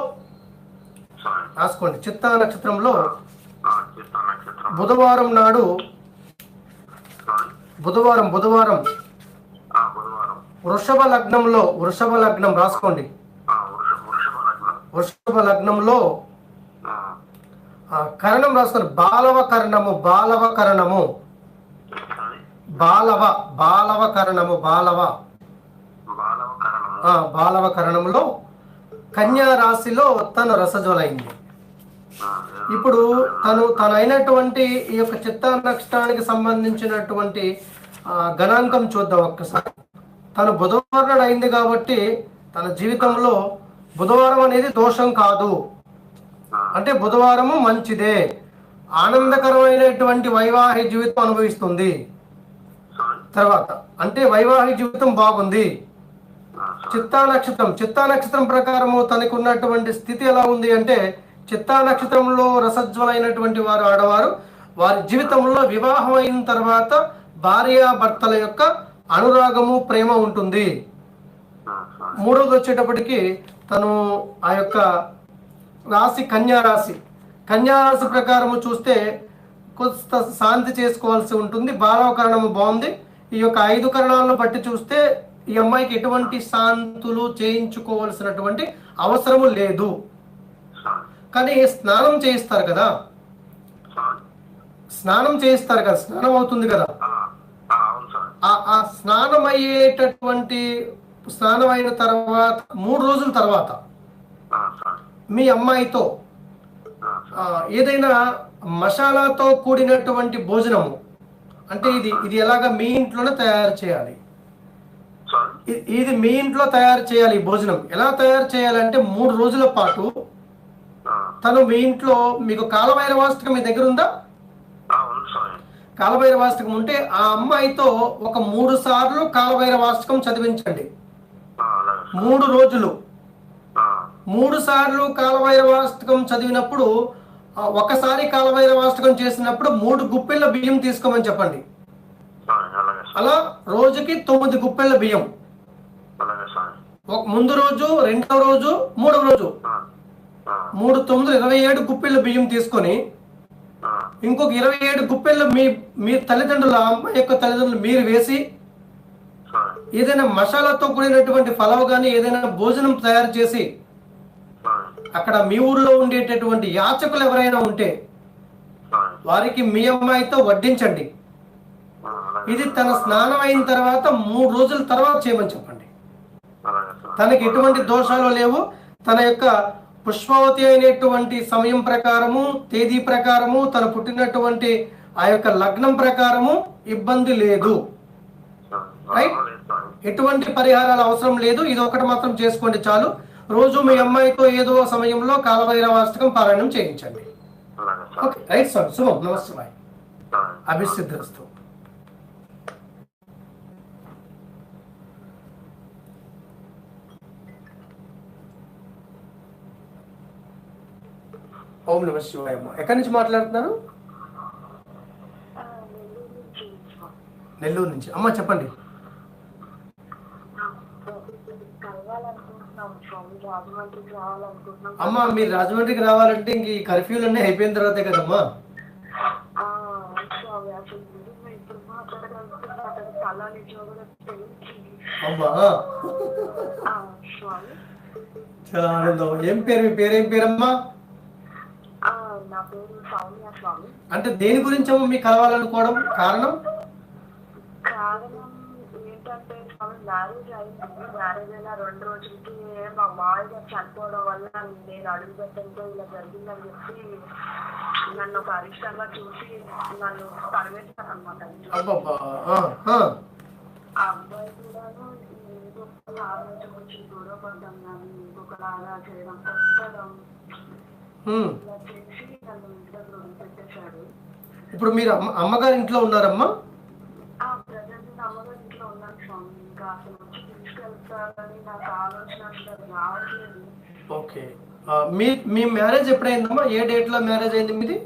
రాసుకోండి. చిత్తా నక్షత్రంలో బుధవారం నాడు, బుధవారం వృషభ లగ్నం రాసుకోండి. వృషభ లగ్నంలో కరణం రాసుకోండి. బాలవ కరణము. బాలవ కరణంలో కన్యా రాశిలో తను రసజ్వలైంది. ఇప్పుడు తను అయినటువంటి ఈ యొక్క చిత్తా నక్షత్రానికి సంబంధించినటువంటి గణాంకం చూద్దాం ఒక్కసారి. తను బుధవారం అయింది కాబట్టి తన జీవితంలో బుధవారం అనేది దోషం కాదు. అంటే బుధవారము మంచిదే, ఆనందకరమైనటువంటి వైవాహిక జీవితం అనుభవిస్తుంది. తర్వాత అంటే వైవాహిక జీవితం బాగుంది. చిత్తా నక్షత్రం ప్రకారము తనకు ఉన్నటువంటి స్థితి ఎలా ఉంది అంటే, చిత్తా నక్షత్రంలో రసజ్వలైనటువంటి వారు ఆడవారు వారి జీవితంలో వివాహం అయిన తర్వాత భార్యాభర్తల యొక్క అనురాగము, ప్రేమ ఉంటుంది. మూడోది వచ్చేటప్పటికి తను ఆ యొక్క రాశి కన్యారాశి ప్రకారము చూస్తే కొంత శాంతి చేసుకోవాల్సి ఉంటుంది. బాలవ కరణము బాగుంది. ఈ యొక్క 5 కరణాలను బట్టి చూస్తే ఈ అమ్మాయికి ఎటువంటి శాంతులు చేయించుకోవాల్సినటువంటి అవసరము లేదు. కానీ స్నానం చేయిస్తారు కదా, స్నానం అవుతుంది కదా. ఆ స్నానం అయిన తర్వాత 3 రోజుల తర్వాత మీ అమ్మాయితో ఏదైనా మసాలాతో కూడినటువంటి భోజనము, అంటే ఇది ఎలాగా మీ ఇంట్లోనే తయారు చేయాలి. ఇది మీ ఇంట్లో తయారు చేయాలి. ఈ భోజనం ఎలా తయారు చేయాలంటే 3 రోజుల పాటు తను మీ ఇంట్లో, మీకు కాలభైరవాష్టకం మీ దగ్గర ఉందా? కాలభైరవాష్టకం ఉంటే ఆ అమ్మాయితో ఒక 3 సార్లు కాలభైరవాష్టకం చదివించండి. 3 రోజులు 3 సార్లు కాలభైరవాష్టకం చదివినప్పుడు, ఒకసారి కాలభైరవాష్టకం చేసినప్పుడు 3 గుప్పెళ్ళ బియ్యం తీసుకోమని చెప్పండి. అలా రోజుకి 9 గుప్పెళ్ళ బియ్యం. ముందు రోజు, రెండవ రోజు, మూడవ రోజు 3 9 27 గుప్పెళ్ళ బియ్యం తీసుకొని ఇంకొక 27 గుప్పెళ్ళు మీ తల్లిదండ్రుల, అమ్మాయి యొక్క తల్లిదండ్రులు మీరు వేసి ఏదైనా మసాలాతో కూడినటువంటి పలావ్ కానీ ఏదైనా భోజనం తయారు చేసి అక్కడ మీ ఊర్లో ఉండేటటువంటి యాచకులు ఎవరైనా ఉంటే వారికి మీ అమ్మాయితో వడ్డించండి. ఇది తన స్నానం అయిన తర్వాత 3 రోజుల తర్వాత చేయమని చెప్పండి. తనకి ఎటువంటి దోషాలు లేవు. తన యొక్క పుష్పవతి అయినటువంటి సమయం ప్రకారము, తేదీ ప్రకారము, తను పుట్టినటువంటి ఆ యొక్క లగ్నం ప్రకారము ఇబ్బంది లేదు. రైట్? ఎటువంటి పరిహారాలు అవసరం లేదు. ఇది ఒకటి మాత్రం చేసుకోండి చాలు. రోజు మీ అమ్మాయితో ఏదో సమయంలో కాలభైరవాష్టకం పారాయణం చేయించండి. Okay, right sir. శుభం. నమస్తే. అభిసిద్ధిస్తూ. ఓం నమ శివాయ. ఎక్కడి నుంచి మాట్లాడుతున్నారు? నెల్లూరు నుంచి. అమ్మ చెప్పండి. అమ్మ మీరు రాజమండ్రికి రావాలంటే ఇంక ఈ కర్ఫ్యూలు అన్నీ అయిపోయిన తర్వాతే కదమ్మా. అమ్మా చాలా ఆనందం. ఏం పేరు, మీ పేరేం పేరమ్మా? నా పేరు సౌమ్య స్వామి. అంటే దేని గురించి మీ కలవాలనుకోవడం కారణం? కారణం ఏంటంటే స్వామి, మ్యారేజ్ అయింది. మ్యారేజ్ అయిన 2 రోజులకి మా మామయ్య గారు చనిపోవడం వల్ల నేను అడుగు పెట్టడంతో ఇలా జరిగిందని చెప్పి నన్ను ఒక అరిష్టంగా చూసి నన్ను తరివేశాను అనమాట. ఆ అబ్బాయి కూడాను ఇంకొక ఆలోచన వచ్చి గొడవ పడ్డం కానీ ఇంకొకలాగా చేయడం కొట్టడం ఇలా చేసి నన్ను ఇంటి దగ్గర వదిలిపెట్టేశాడు. ఇప్పుడు మీరు అమ్మగారి ఇంట్లో ఉన్నారమ్మా? ప్రజెంట్ అమ్మగారి ఇంట్లో ఉన్నాను స్వామి. ఇంకా అసలు వచ్చి తీసుకెళ్తారని నాకు ఆలోచన అసలు రావట్లేదు. ఓకే. మీ మ్యారేజ్ ఎప్పుడైందమ్మా? ఏ డేట్ లో మ్యారేజ్ అయింది మీది?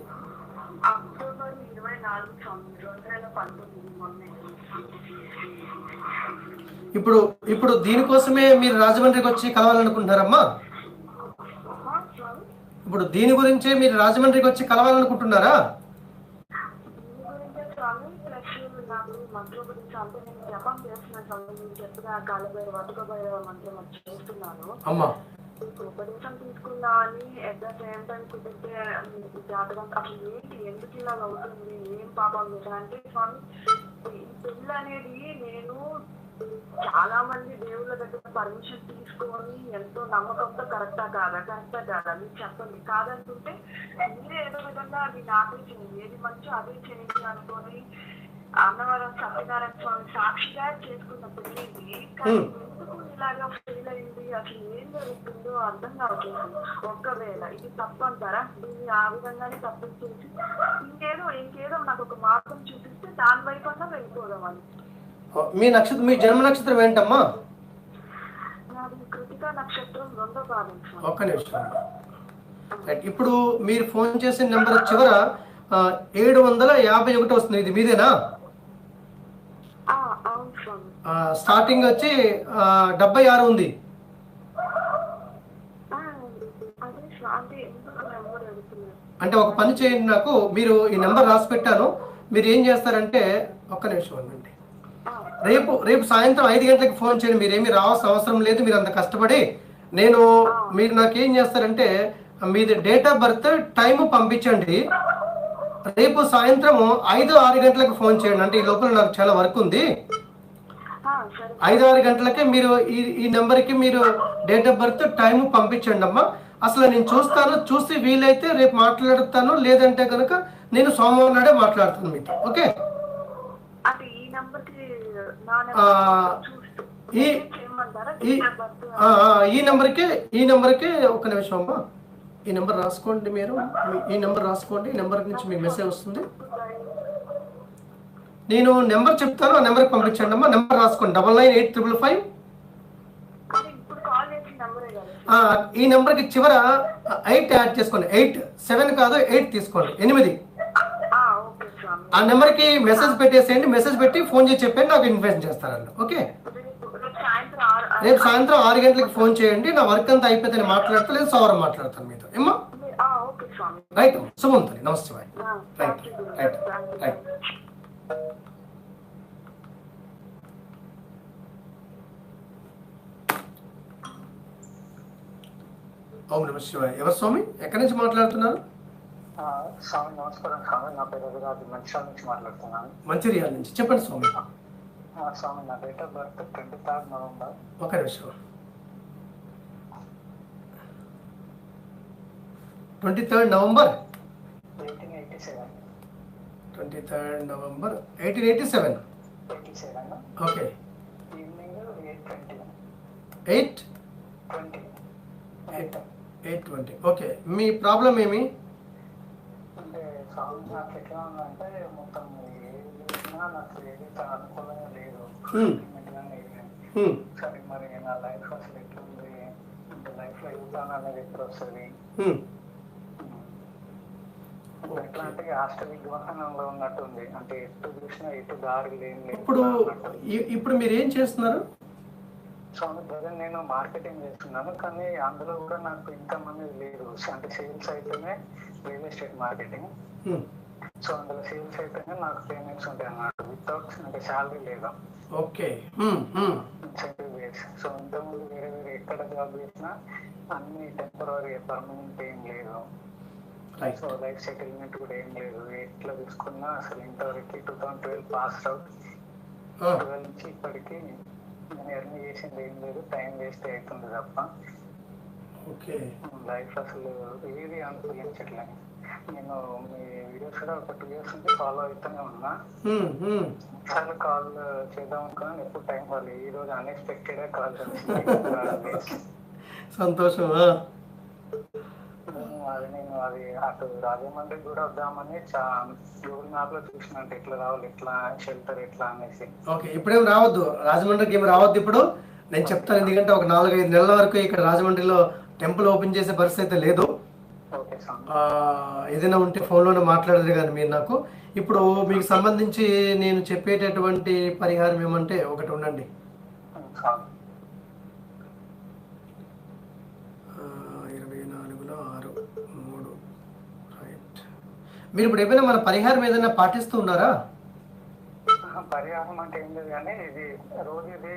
అక్టోబర్ 24 స్వామి, 2019 మొన్నే. ఇప్పుడు దీనికోసమే మీరు రాజమండ్రికి వచ్చి కలవాలనుకుంటున్నారమ్మా? ఇప్పుడు దీని గురించే మీరు రాజమండ్రికి వచ్చి కలవాలనుకుంటున్నారా? దీని గురించే స్వామి. ప్లస్ నాకు మంత్రం గురించి అంటే నేను జపం చేస్తున్నాను స్వామి. నేను చెప్పిన కాలభైర వటుకభైర మంత్రం వచ్చి చేస్తున్నాను. ఉపదేశం తీసుకున్నా అని ఎట్ ద సేమ్ టైం కుదిరితే జాతకం అసలు ఏంటి, ఎందుకు ఇలా అవుతుంది, ఏం పాపం చేశానంటే స్వామి, పెళ్ళి అనేది నేను చాలా మంది దేవుళ్ళ దగ్గర పర్మిషన్ తీసుకొని ఎంతో నమ్మకంతో కరెక్టా కాదా మీరు చెప్పండి. కాదంటుంటే మీరే ఏదో విధంగా అది నాకే చేయండి, ఏది మంచో అదే చేయండి అనుకొని అన్నవరం సత్యనారాయణ స్వామి సాక్షిగా చేసుకున్న పెళ్ళింది. కానీ ఎందుకు ఇలాగా ఫెయిల్ అయింది, అసలు ఏం జరుగుతుందో అర్థం కావట్లేదు. ఒకవేళ ఇది తప్పంటారా? దీన్ని ఆ విధంగానే తప్పు చేసి ఇంకేదో నాకు ఒక మార్గం చూపిస్తే దాని వైపుగా వెళ్ళిపోదామని. మీ జన్మ నక్షత్రం ఏంటమ్మా? నాది కృతికా నక్షత్రం 2వ పాదం. ఒక్క నిమిషం. ఇప్పుడు మీరు ఫోన్ చేసిన నెంబర్ చివర 751 వస్తుంది. ఇది మీదేనా? స్టార్టింగ్ వచ్చి 76 ఉంది. అంటే ఒక పని చేయండి, నాకు మీరు ఈ నెంబర్ రాసి పెట్టాను. మీరు ఏం చేస్తారంటే, ఒక్క నిమిషం ఉండండి. రేపు సాయంత్రం 5 గంటలకు ఫోన్ చేయండి. మీరేమీ రావాల్సిన అవసరం లేదు. మీరు అంత కష్టపడి మీరు నాకేం చేస్తారంటే, మీది డేట్ ఆఫ్ బర్త్ టైం పంపించండి. రేపు సాయంత్రం 5-6 గంటలకు ఫోన్ చేయండి. అంటే ఈ లోపల నాకు చాలా వర్క్ ఉంది. 5-6 గంటలకే మీరు ఈ నెంబర్కి మీరు డేట్ ఆఫ్ బర్త్ టైం పంపించండి అమ్మా. అసలు నేను చూస్తాను, చూసి వీలైతే రేపు మాట్లాడుతాను, లేదంటే కనుక నేను సోమవారం నాడే మాట్లాడుతాను మీతో. ఓకే? ఈ నెంబర్కే ఒక నిమిషం అమ్మా. ఈ నెంబర్ రాసుకోండి. మీరు ఈ నెంబర్ రాసుకోండి. ఈ నెంబర్ నుంచి మీకు మెసేజ్ వస్తుంది. నేను నెంబర్ చెప్తాను, ఆ నెంబర్కి పంపించండి అమ్మా. నెంబర్ రాసుకోండి. 998555. ఈ నెంబర్కి చివర 8 యాడ్ చేసుకోండి. 8 7 కాదు, 8 తీసుకోండి. 8. ఆ నెంబర్కి మెసేజ్ పెట్టేసేయండి. మెసేజ్ పెట్టి ఫోన్ చేసి చెప్పండి, నాకు ఇన్ఫర్మేషన్ చేస్తారండి. ఓకే? రేపు సాయంత్రం 6 గంటలకు ఫోన్ చేయండి. నా వర్క్ అంతా అయిపోతే నేను మాట్లాడతా, లేదు సోమవారం మాట్లాడతాను మీతో. ఏమ్మా? రైట్. శుభం తల్లి. నమస్తే. రైట్. ఓం నమః శివాయ. ఎవరు స్వామి? ఎక్కడి నుంచి మాట్లాడుతున్నారు? స్వామి నమస్కారం స్వామి. నా పేరు రఘురాజు, మంచిర్యాల నుంచి మాట్లాడుతున్నాను. మంచిర్యాల నుంచి. చెప్పండి స్వామి. స్వామి నా డేట్ ఆఫ్ బర్త్ 23 నవంబర్. ఒక నిమిషం. 23 November 1887. 23 November 1887. Okay. Evening 8:20. Okay. మీ ప్రాబ్లం ఏమి? అంటే స్వామి నాకు ఎట్లా ఉందంటే మొత్తం నాకు ఏది అనుకూలంగా లేదు. సరే మరి నా లైఫ్ అసలు ఎట్లుంది, అంటే లైఫ్ లో యూటాన్ అనేది ఎప్పుడు వస్తుంది, ఎట్లా అంటే హాస్టల్ విగ్రహంలో ఉన్నట్టుంది. అంటే ఎటు చూసినా ఎటు దారి లేని. ఇప్పుడు మీరు ఏం చేస్తున్నారు? స్వామి ప్రజెంట్ నేను మార్కెటింగ్ చేస్తున్నాను, కానీ అందులో కూడా నాకు ఇన్కమ్ అనేది లేదు. అంటే సేల్స్ అయితేనే రియల్ ఎస్టేట్ మార్కెటింగ్. సో అందులో సేల్స్ అయితేనే నాకు పేమెంట్స్ ఉంటాయి అన్నమాట, వితౌట్ అంటే శాలరీ లేదా. ఓకే. Incentive base. సో ఇంతకుముందు వేరే ఎక్కడ ఎక్కడ జాబ్ చేసినా అన్ని టెంపరీ, పర్మనెంట్ ఏం లేదు. సో లైఫ్ సెటిల్మెంట్ కూడా ఏం లేదు. ఎట్లా చూసుకున్నా అసలు ఇంతవరకు 2012 పాస్ అవుట్, 12 నుంచి ఇప్పటికి నేను ఎర్న్ చేసింది ఏం లేదు. టైం వేస్ట్ అవుతుంది తప్ప లైఫ్ అసలు ఏది అనుకూలించట్లేదు. నేను మీ వీడియోస్ కూడా ఒక 2 years నుంచి ఫాలో అవుతూనే ఉన్నా. చాలా కాల్ చేద్దాం అనుకున్నాను, ఎప్పుడు టైం వాళ్ళు. ఈ రోజు అన్ఎక్స్పెక్టెడ్ గా కాల్ వచ్చింది. సంతోషం. అది నేను అది అటు రాజమండ్రి కూడా వద్దామని గూగుల్ మ్యాప్ లో చూసిన, ఎట్లా రావాలి, ఎట్లా షెల్టర్ ఎట్లా అనేసి. ఓకే, ఇప్పుడేం రావద్దు, రాజమండ్రికి ఏమి రావద్దు ఇప్పుడు. నేను చెప్తాను, ఎందుకంటే ఒక 4-5 నెలల వరకు ఇక్కడ రాజమండ్రిలో టెంపుల్ ఓపెన్ చేసే పరిస్థితి అయితే లేదు. ఏదైనా ఉంటే ఫోన్లోనే మాట్లాడదు కానీ మీరు నాకు. ఇప్పుడు మీకు సంబంధించి నేను చెప్పేటటువంటి పరిహారం ఏమంటే ఒకటి ఉండండి. 24/6/3 రైట్. మీరు ఇప్పుడు ఏమైనా మన పరిహారం ఏదైనా పాటిస్తూ ఉన్నారా? పరిహారం అంటే ఏం లేదు కానీ ఇది రోజు ఇది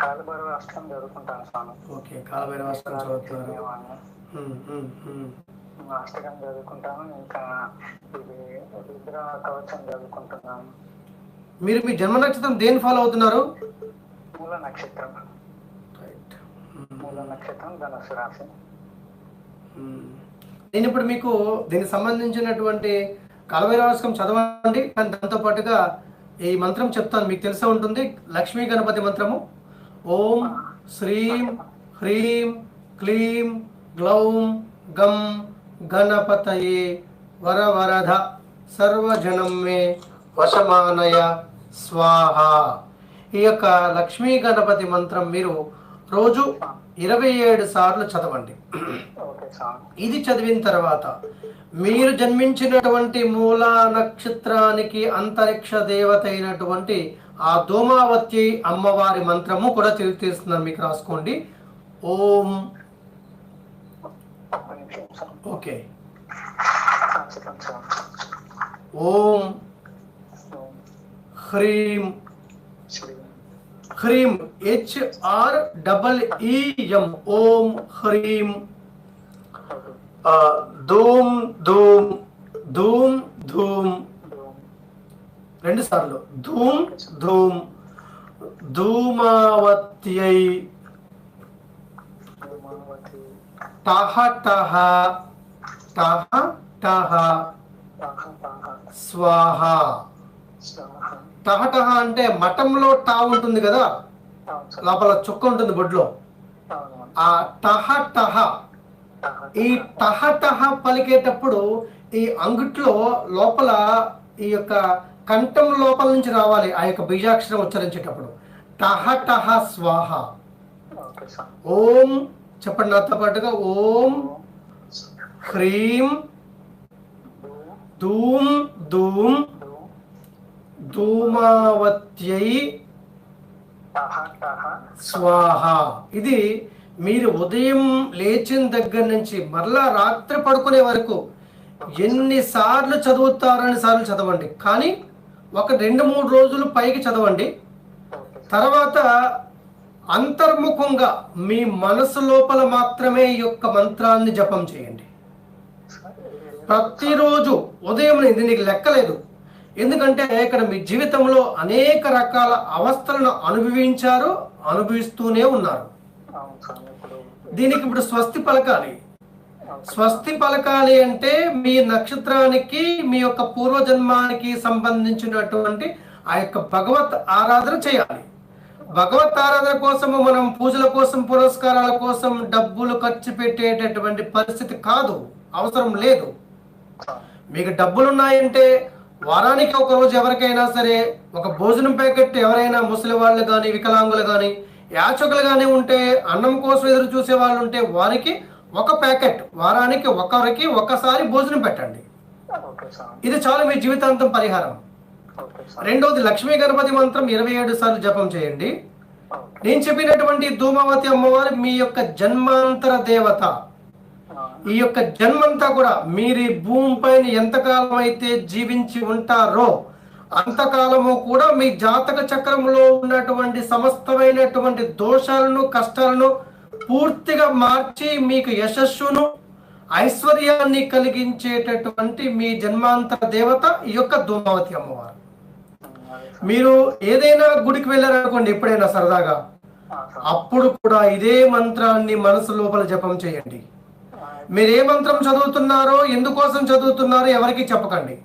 కాలభైరవ అష్టకం చదువుకుంటాను స్వామి. ఓకే, కాలభైరవ అష్టకం చదువుతున్నారు. అష్టకం చదువుకుంటాను, ఇంకా ఇది రుద్ర కవచం చదువుకుంటున్నాను. మీరు మీ జన్మ నక్షత్రం దేని ఫాలో అవుతున్నారు? మూల నక్షత్రం. మూల నక్షత్రం, ధనుసు రాశి. నేను ఇప్పుడు మీకు దీనికి సంబంధించినటువంటి కాలభైరవాష్టకం చదవండి, కానీ దాంతో పాటుగా ఈ మంత్రం చెప్తాను, మీకు తెలిసే ఉంటుంది. లక్ష్మీ గణపతి మంత్రము. ఓం శ్రీం హ్రీం క్లీం గ్లౌం గం గణపతయే వరవరధ సర్వజనం మే వశమానయ స్వాహ. ఈ యొక్క లక్ష్మీ గణపతి మంత్రం మీరు రోజు 27 సార్లు చదవండి. ఇది చదివిన తర్వాత మీరు జన్మించినటువంటి మూలా నక్షత్రానికి అంతరిక్ష దేవత అయినటువంటి ఆ ధూమావతి అమ్మవారి మంత్రము కూడా తీస్తున్నాను, మీకు రాసుకోండి. ఓం ఓకే ఓం హ్రీం హ్రీం HREEM ఓం హ్రీం ధూమ్ ధూమ్ ధూమ్ ధూమ్ 2 సార్లు ధూమ్ ధూమ్ ధూమావత్యై టహ టహ టహ టహ స్వాహ. టహ టహ అంటే మఠంలో టా ఉంటుంది కదా, లోపల చుక్క ఉంటుంది బొడ్లో, ఆ టహ టహ. ఈ టహ టహ పలికేటప్పుడు ఈ అంగుట్లో లోపల ఈ యొక్క కంఠం లోపల నుంచి రావాలి ఆ యొక్క బీజాక్షరం ఉచ్చరించేటప్పుడు. టహ టహ స్వాహ. ఓం చెప్పండి నాతో పాటుగా. ఓం హ్రీం ధూమ్ ధూమ్ ధూమావత్యై స్వాహ. ఇది మీరు ఉదయం లేచిన దగ్గర నుంచి మరలా రాత్రి పడుకునే వరకు ఎన్నిసార్లు చదువుతారని సార్లు చదవండి, కానీ ఒక 2-3 రోజులు పైకి చదవండి. తర్వాత అంతర్ముఖంగా మీ మనసు లోపల మాత్రమే ఈ యొక్క మంత్రాన్ని జపం చేయండి ప్రతిరోజు ఉదయం. ఇది నీకు లెక్కలేదు, ఎందుకంటే ఇక్కడ మీ జీవితంలో అనేక రకాల అవస్థలను అనుభవించారు, అనుభవిస్తూనే ఉన్నారు. దీనికి ఇప్పుడు స్వస్తి పలకాలి. స్వస్తి పలకాలి అంటే మీ నక్షత్రానికి, మీ యొక్క పూర్వజన్మానికి సంబంధించినటువంటి ఆ యొక్క భగవత్ ఆరాధన చేయాలి. భగవత్ ఆరాధన కోసము మనం పూజల కోసం, పురస్కారాల కోసం డబ్బులు ఖర్చు పెట్టేటటువంటి పరిస్థితి కాదు, అవసరం లేదు. మీకు డబ్బులు ఉన్నాయంటే వారానికి ఒక రోజు ఎవరికైనా సరే ఒక భోజనం ప్యాకెట్, ఎవరైనా ముసలి వాళ్ళు కానీ, వికలాంగులు కానీ, యాచకులు కానీ ఉంటే, అన్నం కోసం ఎదురు చూసే వాళ్ళు ఉంటే వారికి ఒక ప్యాకెట్ వారానికి ఒకరికి ఒకసారి భోజనం పెట్టండి. ఇది చాలు మీ జీవితాంతం పరిహారం. రెండవది లక్ష్మీ గణపతి మంత్రం 27 సార్లు జపం చేయండి. నేను చెప్పినటువంటి ధూమావతి అమ్మవారు మీ యొక్క జన్మాంతర దేవత. ఈ యొక్క జన్మంతా కూడా మీరు ఈ భూమిపైన ఎంతకాలం అయితే జీవించి ఉంటారో అంతకాలము కూడా మీ జాతక చక్రంలో ఉన్నటువంటి సమస్తమైనటువంటి దోషాలను, కష్టాలను పూర్తిగా మార్చి మీకు యశస్సును ఐశ్వర్యాన్ని కలిగించేటటువంటి మీ జన్మాంతర దేవత ఈ యొక్క ధూమావతి అమ్మవారు. మీరు ఏదైనా గుడికి వెళ్ళారనుకోండి ఎప్పుడైనా సరదాగా, అప్పుడు కూడా ఇదే మంత్రాన్ని మనసు లోపల జపం చేయండి. మీరు ఏ మంత్రం చదువుతున్నారో, ఎందుకోసం చదువుతున్నారో ఎవరికి చెప్పకండి.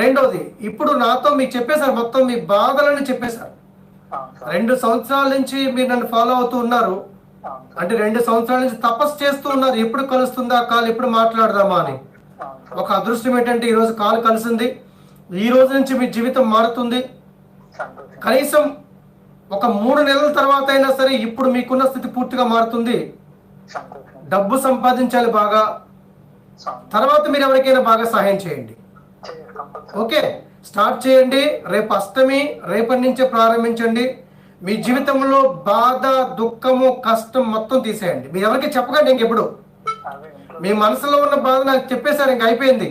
రెండోది, ఇప్పుడు నాతో మీకు చెప్పేశారు, మొత్తం మీ బాధలని చెప్పేశారు. 2 సంవత్సరాల నుంచి మీరు నన్ను ఫాలో అవుతూ ఉన్నారు, అంటే 2 సంవత్సరాల నుంచి తపస్సు చేస్తూ ఉన్నారు, ఎప్పుడు కలుస్తుందా కాల్, ఎప్పుడు మాట్లాడదామా అని. ఒక అదృష్టం ఏంటంటే ఈరోజు కాల్ కలిసింది. ఈ రోజు నుంచి మీ జీవితం మారుతుంది. కనీసం ఒక 3 నెలల తర్వాత అయినా సరే ఇప్పుడు మీకున్న స్థితి పూర్తిగా మారుతుంది. డబ్బు సంపాదించాలి బాగా, తర్వాత మీరు ఎవరికైనా బాగా సహాయం చేయండి. ఓకే, స్టార్ట్ చేయండి. రేపు అష్టమి, రేపటి నుంచే ప్రారంభించండి. మీ జీవితంలో బాధ, దుఃఖము, కష్టం మొత్తం తీసేయండి. మీరు ఎవరికి చెప్పకండి ఇంకెప్పుడు. మీ మనసులో ఉన్న బాధ నాకు చెప్పేశారు, ఇంకా అయిపోయింది.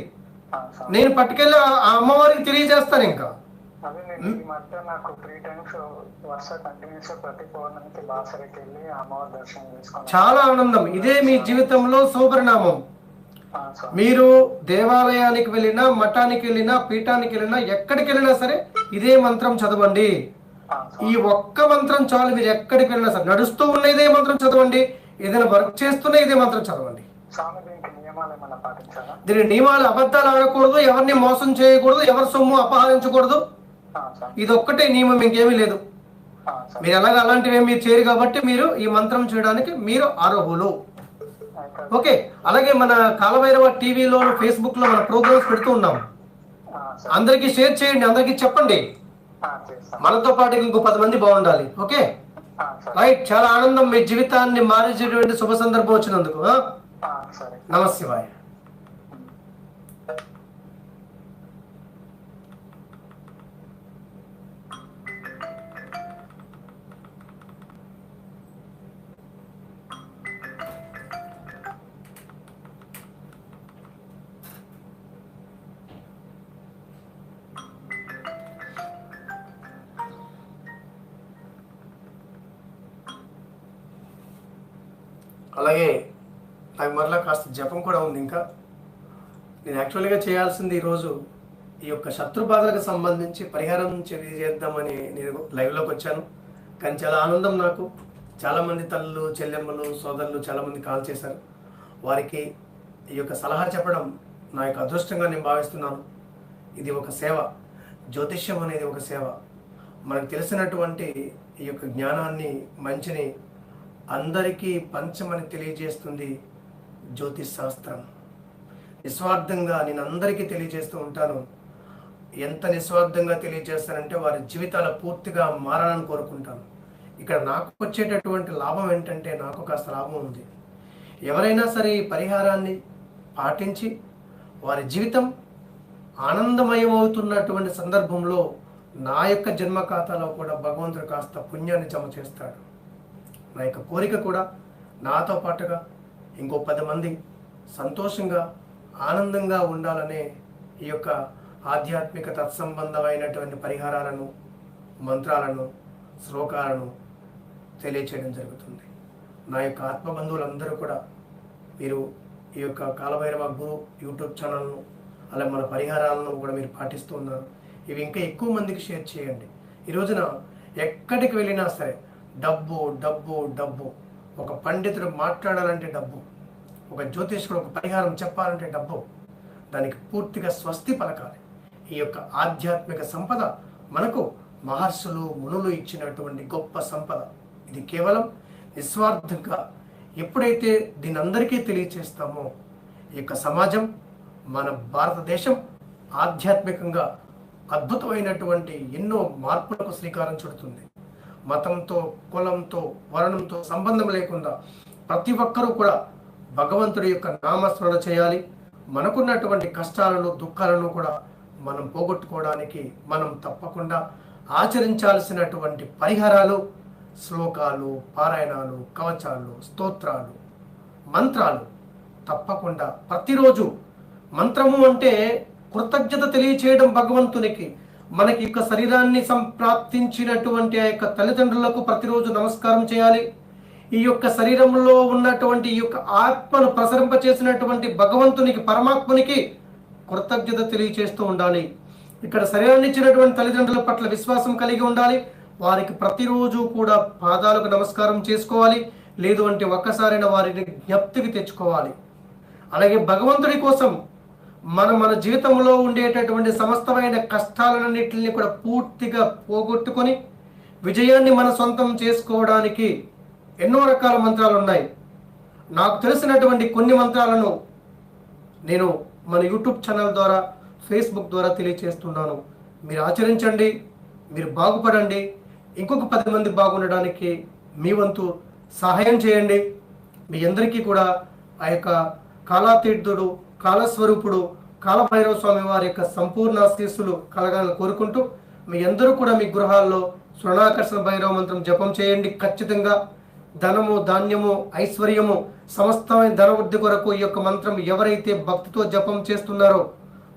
నేను పట్టుకెళ్ళి ఆ అమ్మవారికి తెలియజేస్తాను. ఇంకా చాలా ఆనందం. ఇదే మీ జీవితంలో శుభపరిణామం. మీరు దేవాలయానికి వెళ్ళినా, మఠానికి వెళ్ళినా, పీఠానికి వెళ్ళినా, ఎక్కడికి వెళ్ళినా సరే ఇదే మంత్రం చదవండి. ఈ ఒక్క మంత్రం చాలు. మీరు ఎక్కడికి వెళ్ళినా సరే, నడుస్తూ ఉన్న ఇదే మంత్రం చదవండి, ఏదైనా వర్క్ చేస్తున్నా ఇదే మంత్రం చదవండి. దీని నియమాలు, అబద్ధాలు ఆడకూడదు, ఎవరిని మోసం చేయకూడదు, ఎవరి సొమ్ము అపహరించకూడదు. ఇది ఒక్కటే నియమం, ఇంకేమీ లేదు. మీరు ఎలాగ అలాంటివి మీరు చేయరు కాబట్టి మీరు ఈ మంత్రం చేయడానికి మీరు అర్హులు. ఓకే, అలాగే మన కాలభైరవ టీవీలో, ఫేస్బుక్ లో మన ప్రోగ్రామ్స్ పెడుతూ ఉన్నాం. అందరికి షేర్ చేయండి, అందరికి చెప్పండి. మనతో పాటు ఇంకో 10 మంది బాగుండాలి. ఓకే రైట్, చాలా ఆనందం మీ జీవితాన్ని మారేటువంటి శుభ సందర్భం వచ్చినందుకు. నమశివాయ. అలాగే నాకు మరలా కాస్త జపం కూడా ఉంది. ఇంకా నేను యాక్చువల్గా చేయాల్సింది ఈరోజు ఈ యొక్క శత్రు బాధలకు సంబంధించి పరిహారం చేద్దామని నేను లైవ్లోకి వచ్చాను. కానీ చాలా ఆనందం నాకు. చాలామంది తల్లులు, చెల్లెమ్మలు, సోదరులు చాలామంది కాల్ చేశారు. వారికి ఈ యొక్క సలహా చెప్పడం నా యొక్క అదృష్టంగా నేను భావిస్తున్నాను. ఇది ఒక సేవ. జ్యోతిష్యం అనేది ఒక సేవ. మనకు తెలిసినటువంటి ఈ యొక్క జ్ఞానాన్ని, మంచిని అందరికీ పంచమని తెలియజేస్తుంది జ్యోతిష్ శాస్త్రం. నిస్వార్థంగా నేను అందరికీ తెలియజేస్తూ ఉంటాను. ఎంత నిస్వార్థంగా తెలియజేస్తానంటే వారి జీవితాలు పూర్తిగా మారాలని కోరుకుంటాను. ఇక్కడ నాకు వచ్చేటటువంటి లాభం ఏంటంటే, నాకు కాస్త లాభం ఉంది. ఎవరైనా సరే ఈ పరిహారాన్ని పాటించి వారి జీవితం ఆనందమయం అవుతున్నటువంటి సందర్భంలో నా యొక్క జన్మ ఖాతాలో కూడా భగవంతుడు కాస్త పుణ్యాన్ని జమ చేస్తాడు. నా యొక్క కోరిక కూడా నాతో పాటుగా ఇంకో 10 మంది సంతోషంగా, ఆనందంగా ఉండాలనే ఈ యొక్క ఆధ్యాత్మిక తత్సంబంధమైనటువంటి పరిహారాలను, మంత్రాలను, శ్లోకాలను తెలియచేయడం జరుగుతుంది. నా యొక్క ఆత్మబంధువులందరూ కూడా మీరు ఈ యొక్క కాలభైరవ గురు యూట్యూబ్ ఛానల్ను, అలా మన పరిహారాలను కూడా మీరు పాటిస్తూ ఉన్నారు. ఇవి ఇంకా ఎక్కువ మందికి షేర్ చేయండి. ఈ రోజున ఎక్కడికి వెళ్ళినా సరే డబ్బు డబ్బు డబ్బు. ఒక పండితుడు మాట్లాడాలంటే డబ్బు, ఒక జ్యోతిష్కుడు ఒక పరిహారం చెప్పాలంటే డబ్బు. దానికి పూర్తిగా స్వస్తి పలకాలి. ఈ యొక్క ఆధ్యాత్మిక సంపద మనకు మహర్షులు, మునులు ఇచ్చినటువంటి గొప్ప సంపద. ఇది కేవలం నిస్వార్థంగా ఎప్పుడైతే దీని అందరికీ తెలియచేస్తామో ఈ యొక్క సమాజం, మన భారతదేశం ఆధ్యాత్మికంగా అద్భుతమైనటువంటి ఎన్నో మార్పులకు శ్రీకారం చుడుతుంది. మతంతో, కులంతో, వర్ణంతో సంబంధం లేకుండా ప్రతి ఒక్కరూ కూడా భగవంతుడి యొక్క నామస్మరణ చేయాలి. మనకున్నటువంటి కష్టాలను, దుఃఖాలను కూడా మనం పోగొట్టుకోవడానికి మనం తప్పకుండా ఆచరించాల్సినటువంటి పరిహారాలు, శ్లోకాలు, పారాయణాలు, కవచాలు, స్తోత్రాలు, మంత్రాలు తప్పకుండా ప్రతిరోజు. మంత్రము అంటే కృతజ్ఞత తెలియచేయడం భగవంతునికి. మనకి యొక్క శరీరాన్ని సంప్రాప్తించినటువంటి ఆ యొక్క తల్లిదండ్రులకు ప్రతిరోజు నమస్కారం చేయాలి. ఈ యొక్క శరీరంలో ఉన్నటువంటి ఈ యొక్క ఆత్మను ప్రసరింపచేసినటువంటి భగవంతునికి, పరమాత్మునికి కృతజ్ఞత తెలియచేస్తూ ఉండాలి. ఇక్కడ శరీరాన్ని ఇచ్చినటువంటి తల్లిదండ్రుల పట్ల విశ్వాసం కలిగి ఉండాలి. వారికి ప్రతిరోజు కూడా పాదాలకు నమస్కారం చేసుకోవాలి. లేదు అంటే ఒక్కసారైనా వారిని జ్ఞప్తికి తెచ్చుకోవాలి. అలాగే భగవంతుడి కోసం మన జీవితంలో ఉండేటటువంటి సమస్తమైన కష్టాలన్నింటినీ కూడా పూర్తిగా పోగొట్టుకొని విజయాన్ని మన సొంతం చేసుకోవడానికి ఎన్నో రకాల మంత్రాలు ఉన్నాయి. నాకు తెలిసినటువంటి కొన్ని మంత్రాలను నేను మన యూట్యూబ్ ఛానల్ ద్వారా, ఫేస్బుక్ ద్వారా తెలియచేస్తున్నాను. మీరు ఆచరించండి, మీరు బాగుపడండి. ఇంకొక 10 మంది బాగుండడానికి మీ వంతు సహాయం చేయండి. మీ అందరికీ కూడా ఆ యొక్క కాలాతీర్థుడు, కాలస్వరూపుడు, కాలభైరవ స్వామి వారి యొక్క సంపూర్ణ ఆశీస్సులు కలగాలని కోరుకుంటూ, మీ అందరూ కూడా మీ గృహాల్లో స్వర్ణాకర్షణ భైరవ మంత్రం జపం చేయండి. ఖచ్చితంగా ధనము, ధాన్యము, ఐశ్వర్యము, సమస్తమైన ధనవృద్ధి కొరకు ఈ యొక్క మంత్రం ఎవరైతే భక్తితో జపం చేస్తున్నారో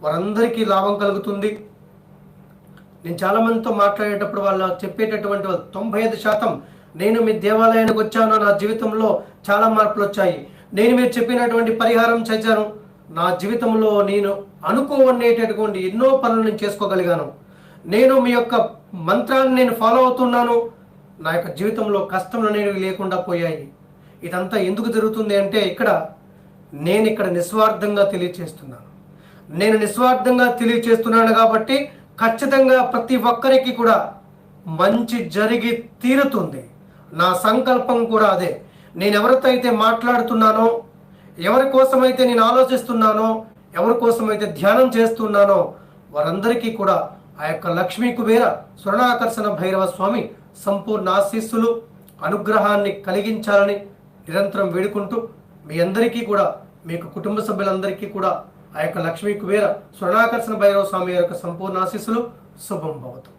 వారందరికీ లాభం కలుగుతుంది. నేను చాలా మందితో మాట్లాడేటప్పుడు వాళ్ళు చెప్పేటటువంటి 95% నేను మీ దేవాలయానికి వచ్చాను, నా జీవితంలో చాలా మార్పులు వచ్చాయి, నేను మీరు చెప్పినటువంటి పరిహారం చేశాను, నా జీవితంలో నేను అనుకోవనేటటువంటి ఎన్నో పనులు నేను చేసుకోగలిగాను, నేను మీ యొక్క మంత్రాన్ని నేను ఫాలో అవుతున్నాను, నా యొక్క జీవితంలో కష్టంలో నేను లేకుండా పోయాయి. ఇదంతా ఎందుకు జరుగుతుంది అంటే నేను ఇక్కడ నిస్వార్థంగా తెలియచేస్తున్నాను. నేను నిస్వార్థంగా తెలియచేస్తున్నాను కాబట్టి ఖచ్చితంగా ప్రతి ఒక్కరికి కూడా మంచి జరిగి తీరుతుంది. నా సంకల్పం కూడా అదే. నేను ఎవరితో అయితే మాట్లాడుతున్నానో, ఎవరి కోసమైతే నేను ఆలోచిస్తున్నానో, ఎవరి కోసమైతే ధ్యానం చేస్తున్నానో వారందరికీ కూడా ఆ యొక్క లక్ష్మీ కుబేర స్వర్ణాకర్షణ భైరవ స్వామి సంపూర్ణ ఆశీస్సులు, అనుగ్రహాన్ని కలిగించాలని నిరంతరం వేడుకుంటూ, మీ అందరికీ కూడా, మీకు కుటుంబ సభ్యులందరికీ కూడా ఆ యొక్క లక్ష్మీ కుబేర స్వర్ణాకర్షణ భైరవ స్వామి యొక్క సంపూర్ణ ఆశీస్సులు శుభం భవతు.